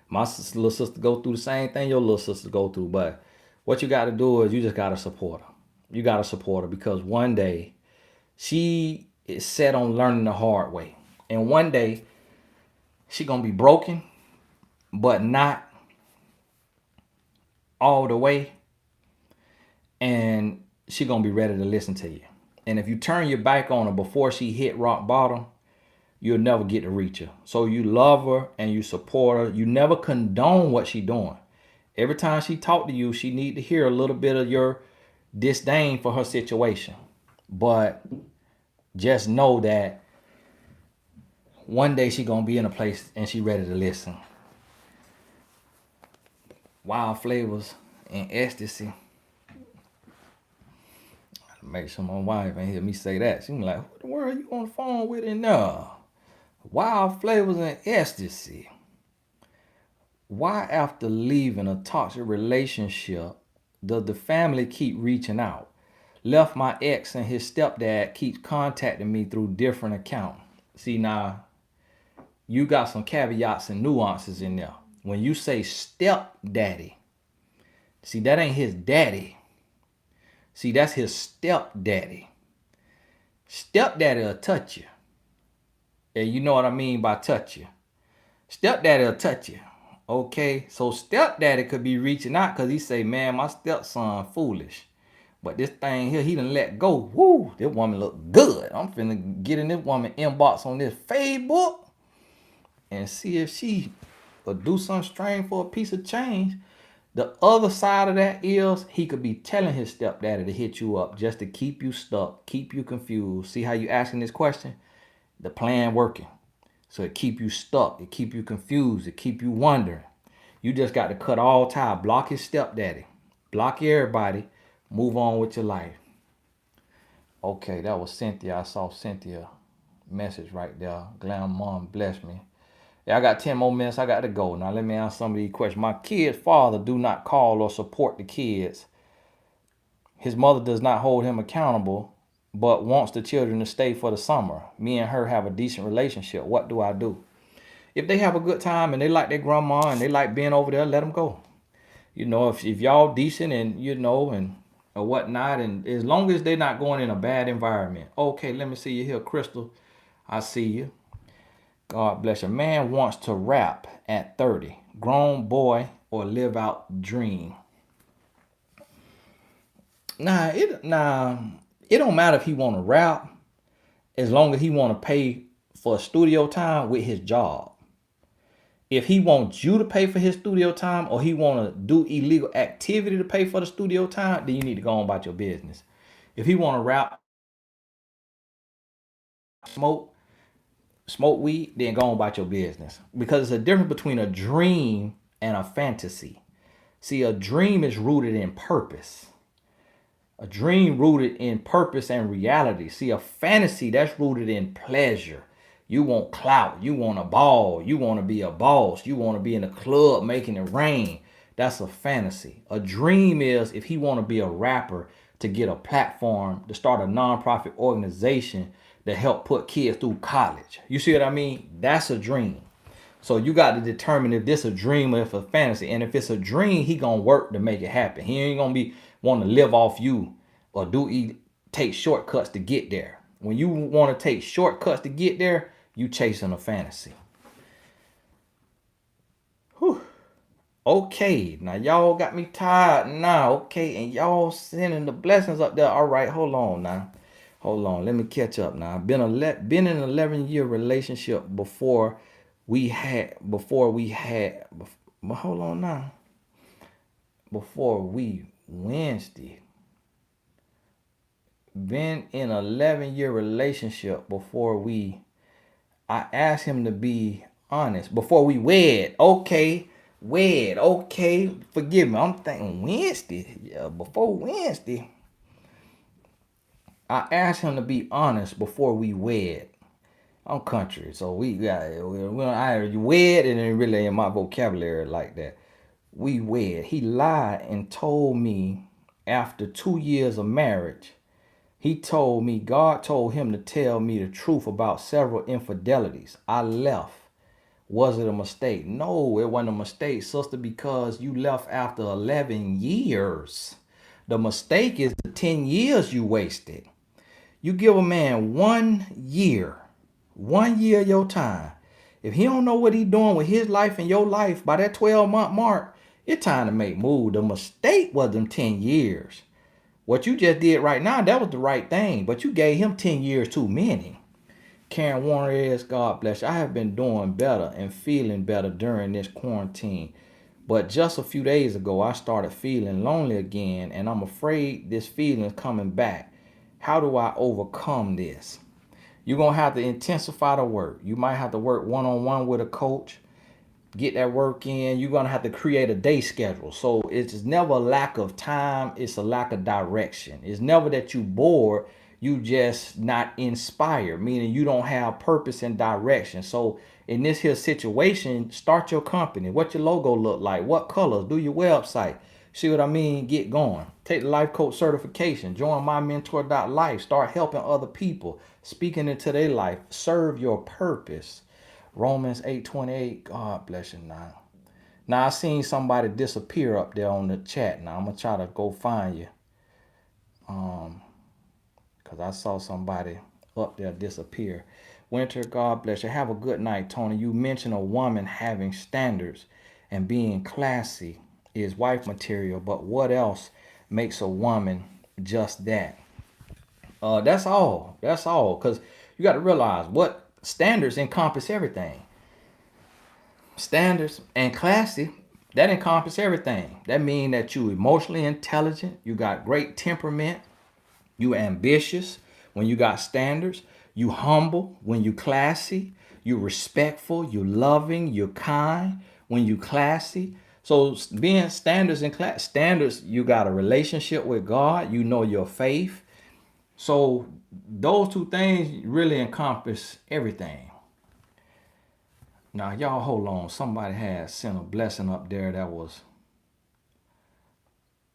My little sister go through the same thing your little sister go through. But what you got to do is you just got to support her. You got to support her because one day she is set on learning the hard way. And one day she going to be broken, but not all the way. And she going to be ready to listen to you. And if you turn your back on her before she hit rock bottom, you'll never get to reach her. So you love her and you support her. You never condone what she doing. Every time she talk to you, she need to hear a little bit of your disdain for her situation. But just know that one day she going to be in a place and she ready to listen. Wild flavors and ecstasy. Make sure my wife ain't hear me say that. She be like, what the world you on the phone with in there? Wild flavors and ecstasy. Why after leaving a toxic relationship does the family keep reaching out? Left my ex and his stepdad keeps contacting me through different accounts. See now, you got some caveats and nuances in there. When you say stepdaddy, see that ain't his daddy. See, that's his stepdaddy. Stepdaddy will touch you. And you know what I mean by touch you. Stepdaddy will touch you. Okay, so stepdaddy could be reaching out because he say, man, my stepson foolish. But this thing here, he done let go. Woo, this woman look good. I'm finna get in this woman inbox on this Facebook and see if she will do something strange for a piece of change. The other side of that is he could be telling his stepdaddy to hit you up just to keep you stuck, keep you confused. See how you asking this question? The plan working. So it keep you stuck, it keep you confused, it keep you wondering. You just got to cut all ties, block his stepdaddy, block everybody, move on with your life. Okay, that was Cynthia. I saw Cynthia message right there. Glam mom bless me. Yeah, I got 10 more minutes. I got to go. Now let me answer some of these questions. My kid's father do not call or support the kids. His mother does not hold him accountable, but wants the children to stay for the summer. Me and her have a decent relationship. What do I do? If they have a good time and they like their grandma and they like being over there, let them go. You know, if y'all decent and and or whatnot, and as long as they're not going in a bad environment. Okay, let me see you here, Crystal. I see you. God bless you. Man wants to rap at 30. Grown boy or live out dream. It don't matter if he want to rap as long as he want to pay for studio time with his job. If he wants you to pay for his studio time or he want to do illegal activity to pay for the studio time, then you need to go on about your business. If he want to rap, smoke weed, then go on about your business. Because there's a difference between a dream and a fantasy. See, a dream is rooted in purpose. A dream rooted in purpose and reality. See, a fantasy that's rooted in pleasure. You want clout. You want a ball. You want to be a boss. You want to be in a club making it rain. That's a fantasy. A dream is if he want to be a rapper to get a platform to start a nonprofit organization to help put kids through college. You see what I mean? That's a dream. So you got to determine if this a dream or if it's a fantasy. And if it's a dream, he gonna work to make it happen. He ain't gonna be want to live off you or take shortcuts to get there. When you want to take shortcuts to get there, you chasing a fantasy. Whew. Okay, now y'all got me tired now. Okay, and y'all sending the blessings up there. All right, hold on now. Hold on, let me catch up now. Been in an 11-year relationship before we had. But hold on now. Before we Wednesday. Been in an 11-year relationship I asked him to be honest before we wed. Okay, wed. Okay, forgive me. I'm thinking Wednesday. Yeah, before Wednesday. I asked him to be honest before we wed. I'm country, so I wed and then really in my vocabulary like that. We wed. He lied and told me after 2 years of marriage. He told me God told him to tell me the truth about several infidelities. I left. Was it a mistake? No, it wasn't a mistake, sister, because you left after 11 years. The mistake is the 10 years you wasted. You give a man 1 year of your time. If he don't know what he doing with his life and your life by that 12-month mark, it's time to make move. The mistake was them 10 years. What you just did right now, that was the right thing, but you gave him 10 years too many. Karen Warner is, God bless you. I have been doing better and feeling better during this quarantine. But just a few days ago, I started feeling lonely again, and I'm afraid this feeling is coming back. How do I overcome this? You're going to have to intensify the work. You might have to work one-on-one with a coach. Get that work in. You're going to have to create a day schedule. So it's never a lack of time. It's a lack of direction. It's never that you bored. You just not inspired, meaning you don't have purpose and direction. So in this here situation, start your company. What your logo look like? What colors? Do your website. See what I mean? Get going. Take the life coach certification. Join mymentor.life. Start helping other people. Speaking into their life. Serve your purpose. Romans 8:28. God bless you now. Now I seen somebody disappear up there on the chat. Now I'm gonna try to go find you. Cause I saw somebody up there disappear. Winter, God bless you. Have a good night, Tony. You mentioned a woman having standards and being classy is wife material, but what else makes a woman just that. That's all. That's all. Because you got to realize what standards encompass everything. Standards and classy, that encompass everything. That means that you emotionally intelligent, you got great temperament, you ambitious when you got standards, you humble when you classy, you respectful, you loving, you kind when you classy. So being standards and class standards, you got a relationship with God, you know your faith. So those two things really encompass everything. Now y'all hold on. Somebody had sent a blessing up there that was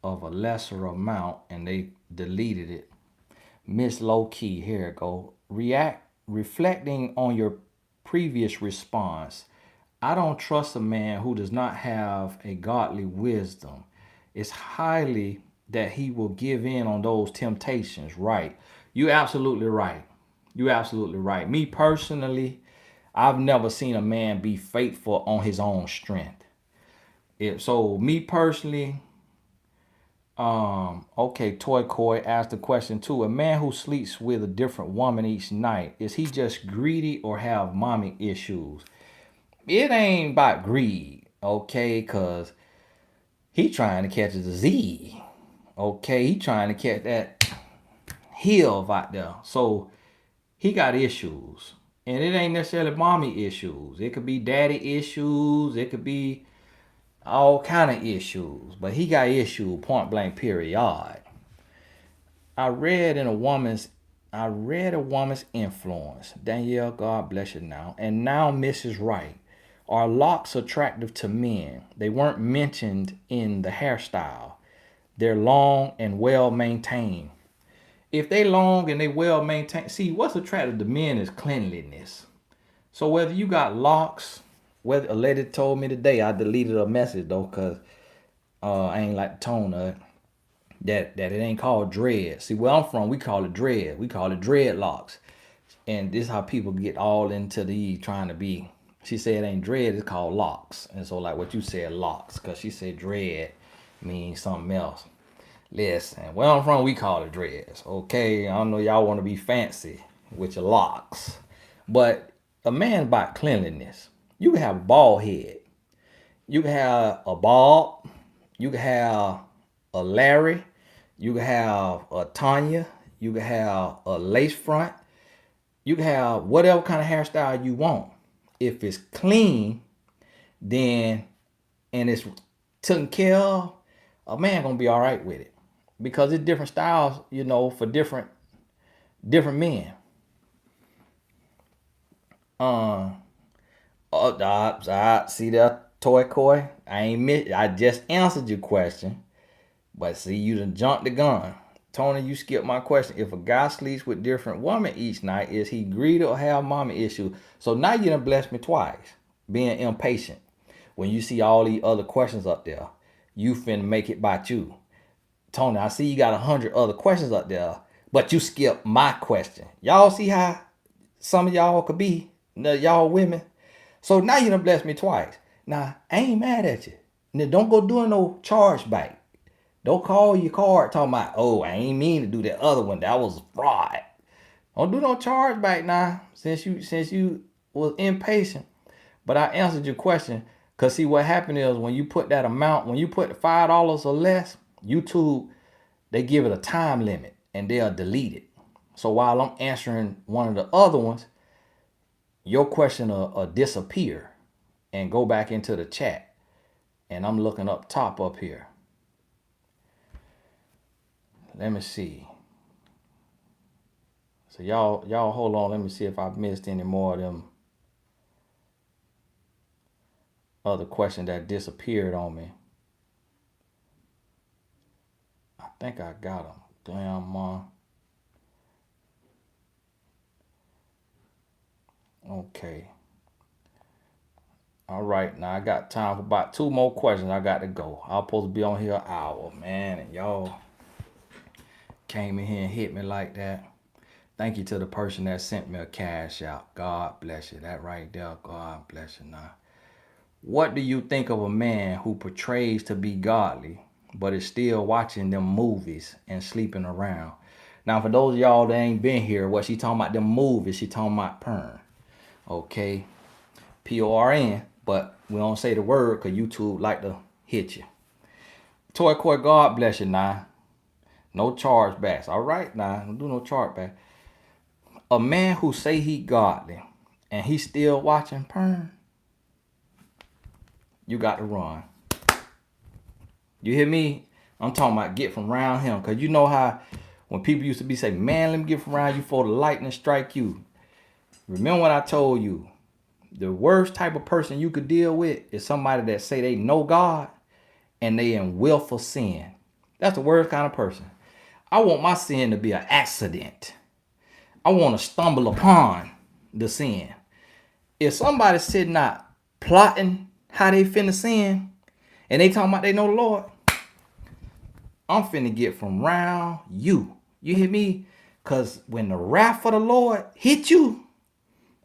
of a lesser amount and they deleted it. Miss Low Key, here it go. Reflecting on your previous response. I don't trust a man who does not have a godly wisdom. It's highly that he will give in on those temptations. Right. You absolutely right. You absolutely right. Me personally, I've never seen a man be faithful on his own strength. So me personally, okay, Toy Coy asked the question too. A man who sleeps with a different woman each night, is he just greedy or have mommy issues? It ain't about greed, okay, cause he trying to catch a disease. Okay, he trying to catch that HIV out there. So he got issues. And it ain't necessarily mommy issues. It could be daddy issues. It could be all kind of issues. But he got issues, point blank period. I read in a woman's I read a woman's influence. Danielle, God bless you now. And now Mrs. Wright. Are locks attractive to men? They weren't mentioned in the hairstyle. They're long and well maintained. If they long and they well maintained, see what's attractive to men is cleanliness. So whether you got locks, whether a lady told me today, I deleted a message though, cause I ain't like the tone of it. That it ain't called dread. See where I'm from, we call it dread. We call it dreadlocks. And this is how people get all into the trying to be. She said it ain't dread, it's called locks. And so like what you said, locks, cause she said dread means something else. Listen, where I'm from, we call it dreads. Okay, I don't know y'all want to be fancy with your locks, but a man about cleanliness. You can have a bald head. You can have a bald. You can have a Larry. You can have a Tanya. You can have a lace front. You can have whatever kind of hairstyle you want. If it's clean, then and it's taken care of, a man gonna be all right with it because it's different styles, for different men. See that Toy Coy? I just answered your question, but see you done jumped the gun. Tony, you skipped my question. If a guy sleeps with different women each night, is he greedy or have mommy issue? So now you done blessed me twice, being impatient. When you see all these other questions up there, you finna make it about you. Tony, I see you got 100 other questions up there, but you skipped my question. Y'all see how some of y'all could be, y'all women? So now you done blessed me twice. Now, I ain't mad at you. Now, don't go doing no charge back. Don't call your card talking about, oh, I ain't mean to do that other one. That was fraud. Don't do no charge back now since you was impatient. But I answered your question. Cause see what happened is when you put that amount, when you put $5 or less, YouTube, they give it a time limit and they'll delete it. So while I'm answering one of the other ones, your question will disappear and go back into the chat. And I'm looking up top up here. Let me see. So y'all hold on. Let me see if I've missed any more of them other questions that disappeared on me. I think I got them. Damn, okay. All right, now I got time for about 2 more questions. I got to go. I was supposed to be on here an hour, man, and y'all came in here and hit me like that. Thank you to the person that sent me a cash out. God bless you. That right there, God bless you now. What do you think of a man who portrays to be godly but is still watching them movies and sleeping around. Now, for those of y'all that ain't been here, what she talking about them movies, she talking about porn. Okay? Porn, but we don't say the word because YouTube like to hit you. Toy Court, God bless you now. No chargebacks. All right now, don't do no chargeback. A man who say he godly and he still watching porn, you got to run. You hear me? I'm talking about get from around him. Because you know how when people used to be saying, man, let me get from around you for the lightning strike you. Remember what I told you. The worst type of person you could deal with is somebody that say they know God and they in willful sin. That's the worst kind of person. I want my sin to be an accident. I want to stumble upon the sin. If somebody's sitting out plotting how they finna sin and they talking about they know the Lord, I'm finna get from round you. You hear me? Because when the wrath of the Lord hit you,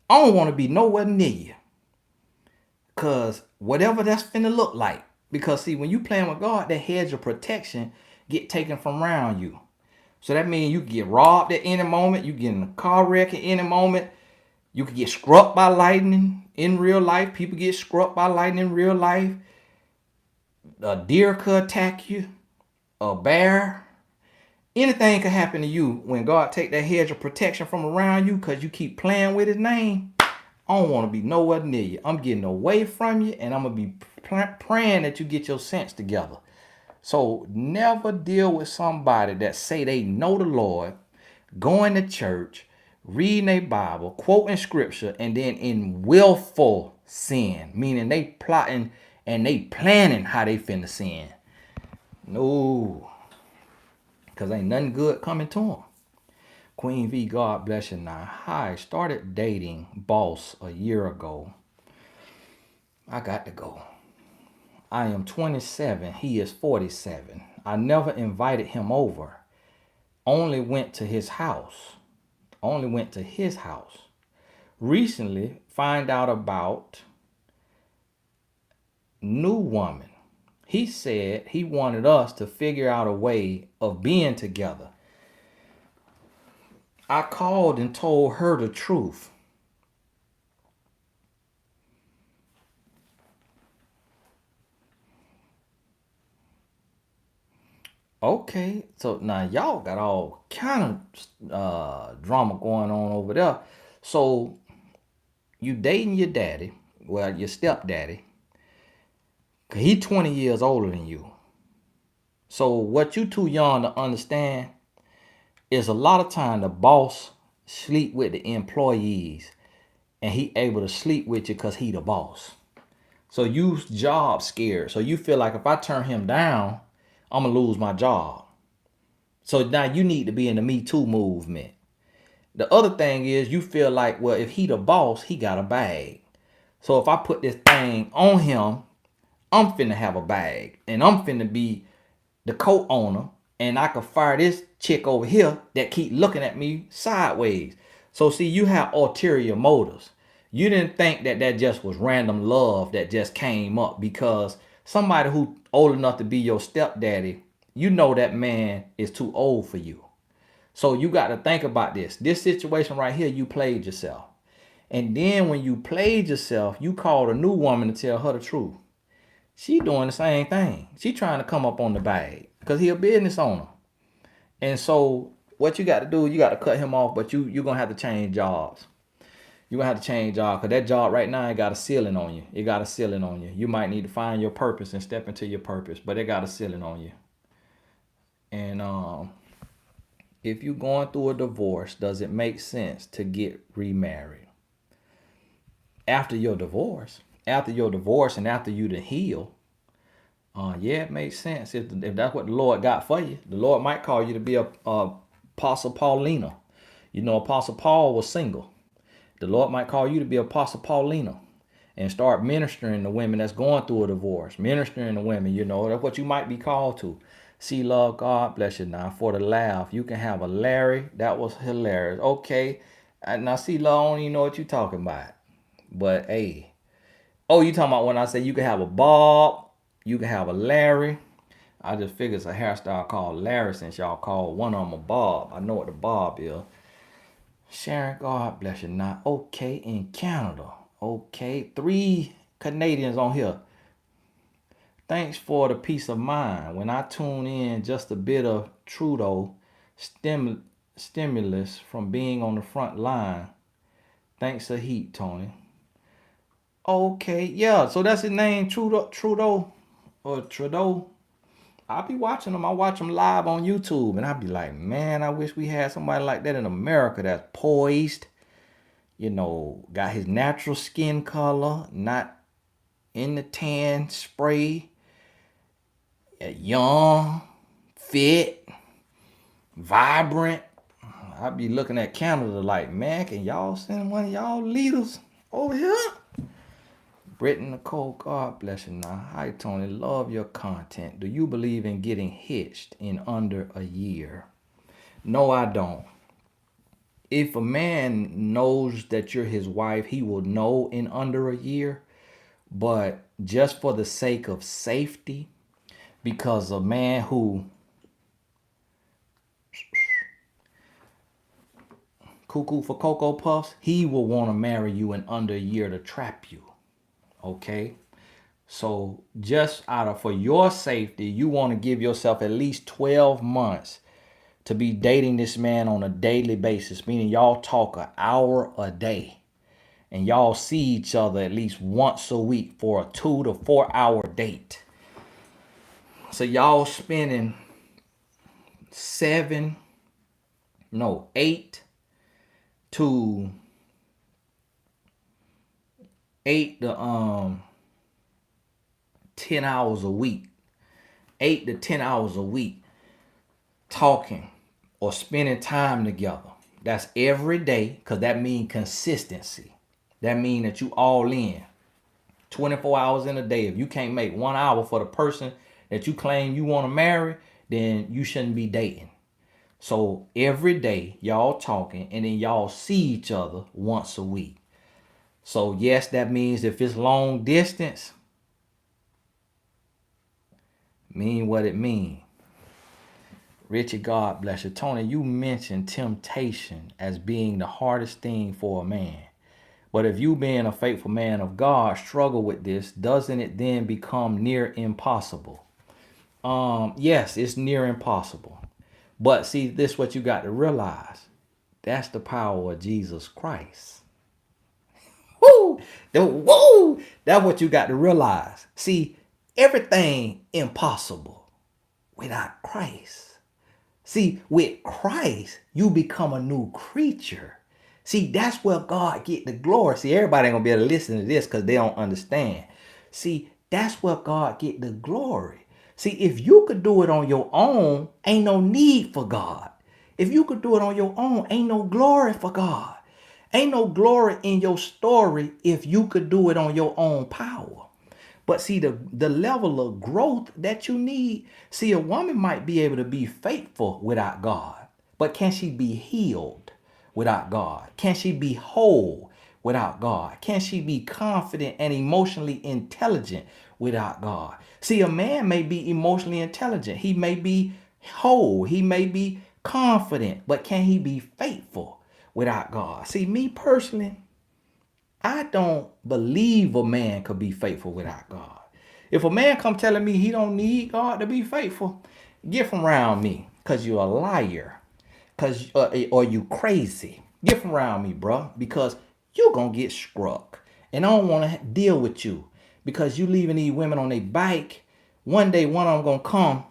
I don't want to be nowhere near you. Because whatever that's finna look like. Because see, when you playing with God, that hedge of protection get taken from around you. So that means you can get robbed at any moment. You get in a car wreck at any moment. You could get struck by lightning in real life. People get struck by lightning in real life. A deer could attack you. A bear. Anything could happen to you when God take that hedge of protection from around you because you keep playing with his name. I don't want to be nowhere near you. I'm getting away from you and I'm going to be praying that you get your sense together. So never deal with somebody that say they know the Lord, going to church, reading their Bible, quoting scripture, and then in willful sin, meaning they plotting and they planning how they finna sin. No, because ain't nothing good coming to them. Queen V, God bless you now. Hi, started dating boss a year ago. I got to go. I am 27. He is 47. I never invited him over. Only went to his house. Recently, find out about new woman. He said he wanted us to figure out a way of being together. I called and told her the truth. Okay, so now y'all got all kind of drama going on over there. So you dating your daddy, well, your stepdaddy, 'cause he 20 years older than you. So what you too young to understand is a lot of time the boss sleep with the employees and he able to sleep with you because he the boss. So you job scared. So you feel like if I turn him down, I'm gonna lose my job. So now you need to be in the Me Too movement. The other thing is you feel like, well, if he the boss, he got a bag. So if I put this thing on him, I'm finna have a bag. And I'm finna be the co-owner. And I can fire this chick over here that keep looking at me sideways. So see, you have ulterior motives. You didn't think that that just was random love that just came up because somebody who old enough to be your stepdaddy, you know that man is too old for you. So you got to think about this. This situation right here, you played yourself. And then when you played yourself, you called a new woman to tell her the truth. She doing the same thing. She trying to come up on the bag because he a business owner. And so what you got to do, you got to cut him off, but you're going to have to change jobs. You're going to have to change jobs because that job right now, it got a ceiling on you. It got a ceiling on you. You might need to find your purpose and step into your purpose, but it got a ceiling on you. And if you're going through a divorce, does it make sense to get remarried? After your divorce and after you to heal, yeah, it makes sense. If that's what the Lord got for you, the Lord might call you to be a Apostle Paulina. You know, Apostle Paul was single. The Lord might call you to be Apostle Paulina and start ministering to women that's going through a divorce. Ministering to women, you know, that's what you might be called to. See, love, God bless you now. For the laugh, you can have a Larry. That was hilarious. Okay. Now, see, love, I don't even know what you're talking about. But, hey. Oh, you talking about when I say you can have a Bob, you can have a Larry. I just figured it's a hairstyle called Larry since y'all called one of them a bob. I know what the bob is. Sharon, God bless you. Now, okay, in Canada. Okay, 3 Canadians on here. Thanks for the peace of mind. When I tune in, just a bit of Trudeau stimulus from being on the front line. Thanks a heat, Tony. Okay, yeah, so that's his name, Trudeau or Trudeau. I'll be watching him. I watch him live on YouTube, and I'll be like, man, I wish we had somebody like that in America that's poised, got his natural skin color, not in the tan spray, young, fit, vibrant. I'll be looking at Canada like, man, can y'all send one of y'all leaders over here? Brittany Nicole, God bless you now. Hi, Tony. Love your content. Do you believe in getting hitched in under a year? No, I don't. If a man knows that you're his wife, he will know in under a year. But just for the sake of safety, because a man who cuckoo for Cocoa Puffs, he will want to marry you in under a year to trap you. Okay? So just for your safety, you want to give yourself at least 12 months to be dating this man on a daily basis, meaning y'all talk an hour a day and y'all see each other at least once a week for a 2 to 4 hour date. So y'all spending 8 to 10 hours a week, 8 to 10 hours a week talking or spending time together. That's every day, because that means consistency. That means that you all in 24 hours in a day. If you can't make 1 hour for the person that you claim you want to marry, then you shouldn't be dating. So every day y'all talking, and then y'all see each other once a week. So yes, that means if it's long distance, mean what it mean. Richard, God bless you. Tony, you mentioned temptation as being the hardest thing for a man. But if you, being a faithful man of God, struggle with this, doesn't it then become near impossible? Yes, it's near impossible. But see, this is what you got to realize. That's the power of Jesus Christ. Woo! Woo! That's what you got to realize. See, everything impossible without Christ. See, with Christ, you become a new creature. See, that's where God get the glory. See, everybody ain't gonna be able to listen to this because they don't understand. See, that's where God get the glory. See, if you could do it on your own, ain't no need for God. If you could do it on your own, ain't no glory for God. Ain't no glory in your story if you could do it on your own power. But see, the level of growth that you need, see, a woman might be able to be faithful without God, but can she be healed without God? Can she be whole without God? Can she be confident and emotionally intelligent without God? See, a man may be emotionally intelligent. He may be whole. He may be confident, but can he be faithful without God? See, me personally, I don't believe a man could be faithful without God. If a man come telling me he don't need God to be faithful, get from around me, because you're a liar, or you crazy. Get from around me, bro, because you're going to get struck. And I don't want to deal with you because you leaving these women on their bike. One day, one of them going to come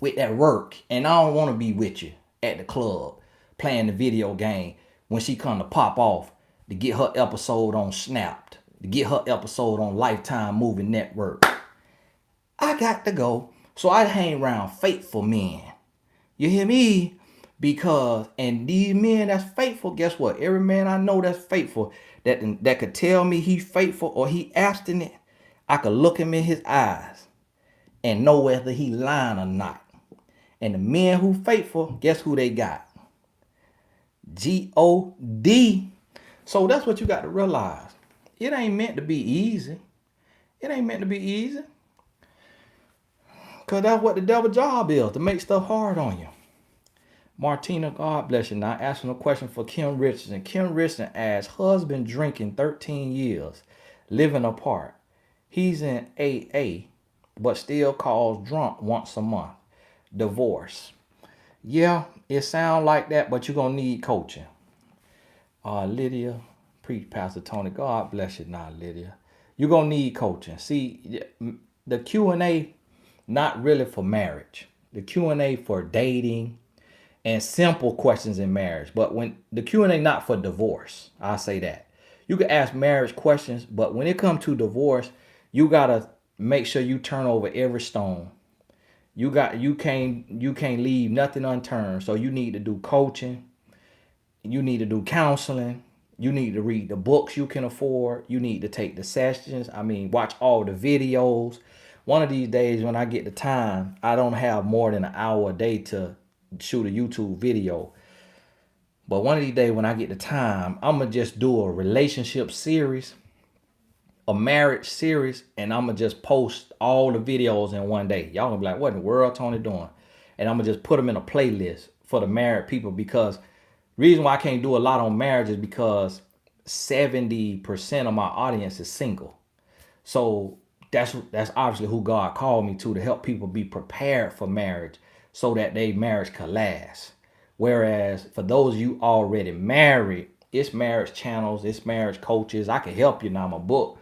with that work, and I don't want to be with you at the club playing the video game when she come to pop off to get her episode on Snapped, to get her episode on Lifetime Movie Network. I got to go, so I hang around faithful men. You hear me? Because, and these men that's faithful, guess what? Every man I know that's faithful, that could tell me he faithful or he abstinent, I could look him in his eyes and know whether he lying or not. And the men who faithful, guess who they got? G-O-D. So that's what you got to realize. It ain't meant to be easy. It ain't meant to be easy. Because that's what the devil's job is, to make stuff hard on you. Martina, God bless you. Now asking a question for Kim Richardson. Kim Richardson asks, husband drinking 13 years, living apart. He's in AA, but still calls drunk once a month. Divorce. Yeah, it sounds like that, but you're going to need coaching. Lydia, preach Pastor Tony. God bless you now, Lydia. You're going to need coaching. See, the Q&A, not really for marriage. The Q&A for dating and simple questions in marriage. But when the Q&A not for divorce, I say that. You can ask marriage questions, but when it comes to divorce, you gotta make sure you turn over every stone. You can't leave nothing unturned. So you need to do coaching, you need to do counseling, you need to read the books you can afford, you need to take the sessions. I mean, watch all the videos. One of these days when I get the time, I don't have more than an hour a day to shoot a YouTube video. But one of these days when I get the time, I'm gonna just do a relationship series, a marriage series, and I'm gonna just post all the videos in one day. Y'all gonna be like, what in the world Tony doing? And I'm gonna just put them in a playlist for the married people, because reason why I can't do a lot on marriage is because 70% of my audience is single. So that's obviously who God called me to help people be prepared for marriage so that they marriage can last. Whereas for those of you already married, it's marriage channels, it's marriage coaches. I can help you now. My book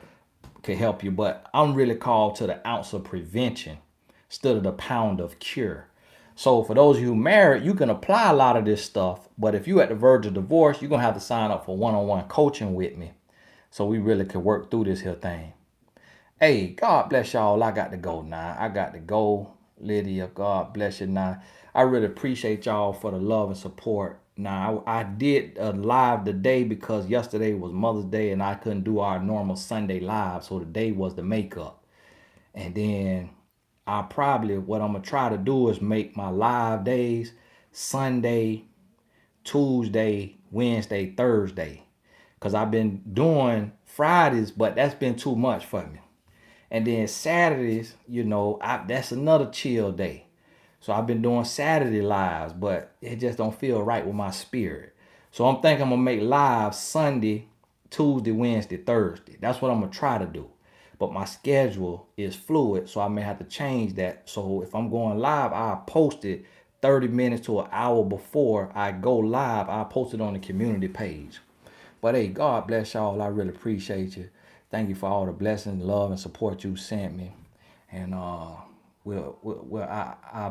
can help you, but I'm really called to the ounce of prevention instead of the pound of cure. So for those of you who married, you can apply a lot of this stuff. But if you at the verge of divorce, you're gonna have to sign up for one-on-one coaching with me, so we really can work through this here thing. Hey, God bless y'all. I got to go now. I got to go. Lydia, God bless you now. I really appreciate y'all for the love and support. Now, I did a live today because yesterday was Mother's Day and I couldn't do our normal Sunday live. So today was the makeup. And then what I'm going to try to do is make my live days Sunday, Tuesday, Wednesday, Thursday. Because I've been doing Fridays, but that's been too much for me. And then Saturdays, that's another chill day. So I've been doing Saturday lives, but it just don't feel right with my spirit. So I'm thinking I'm gonna make live Sunday, Tuesday, Wednesday, Thursday. That's what I'm gonna try to do. But my schedule is fluid, so I may have to change that. So if I'm going live, I'll post it 30 minutes to an hour before I go live. I'll post it on the community page. But hey, God bless y'all. I really appreciate you. Thank you for all the blessings, love, and support you sent me. And I'll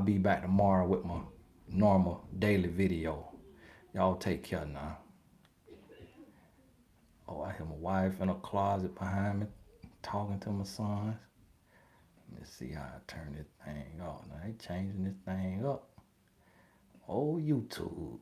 be back tomorrow with my normal daily video. Y'all take care now. Oh, I hear my wife in a closet behind me talking to my sons. Let me see how I turn this thing off. Now they changing this thing up. Oh, YouTube.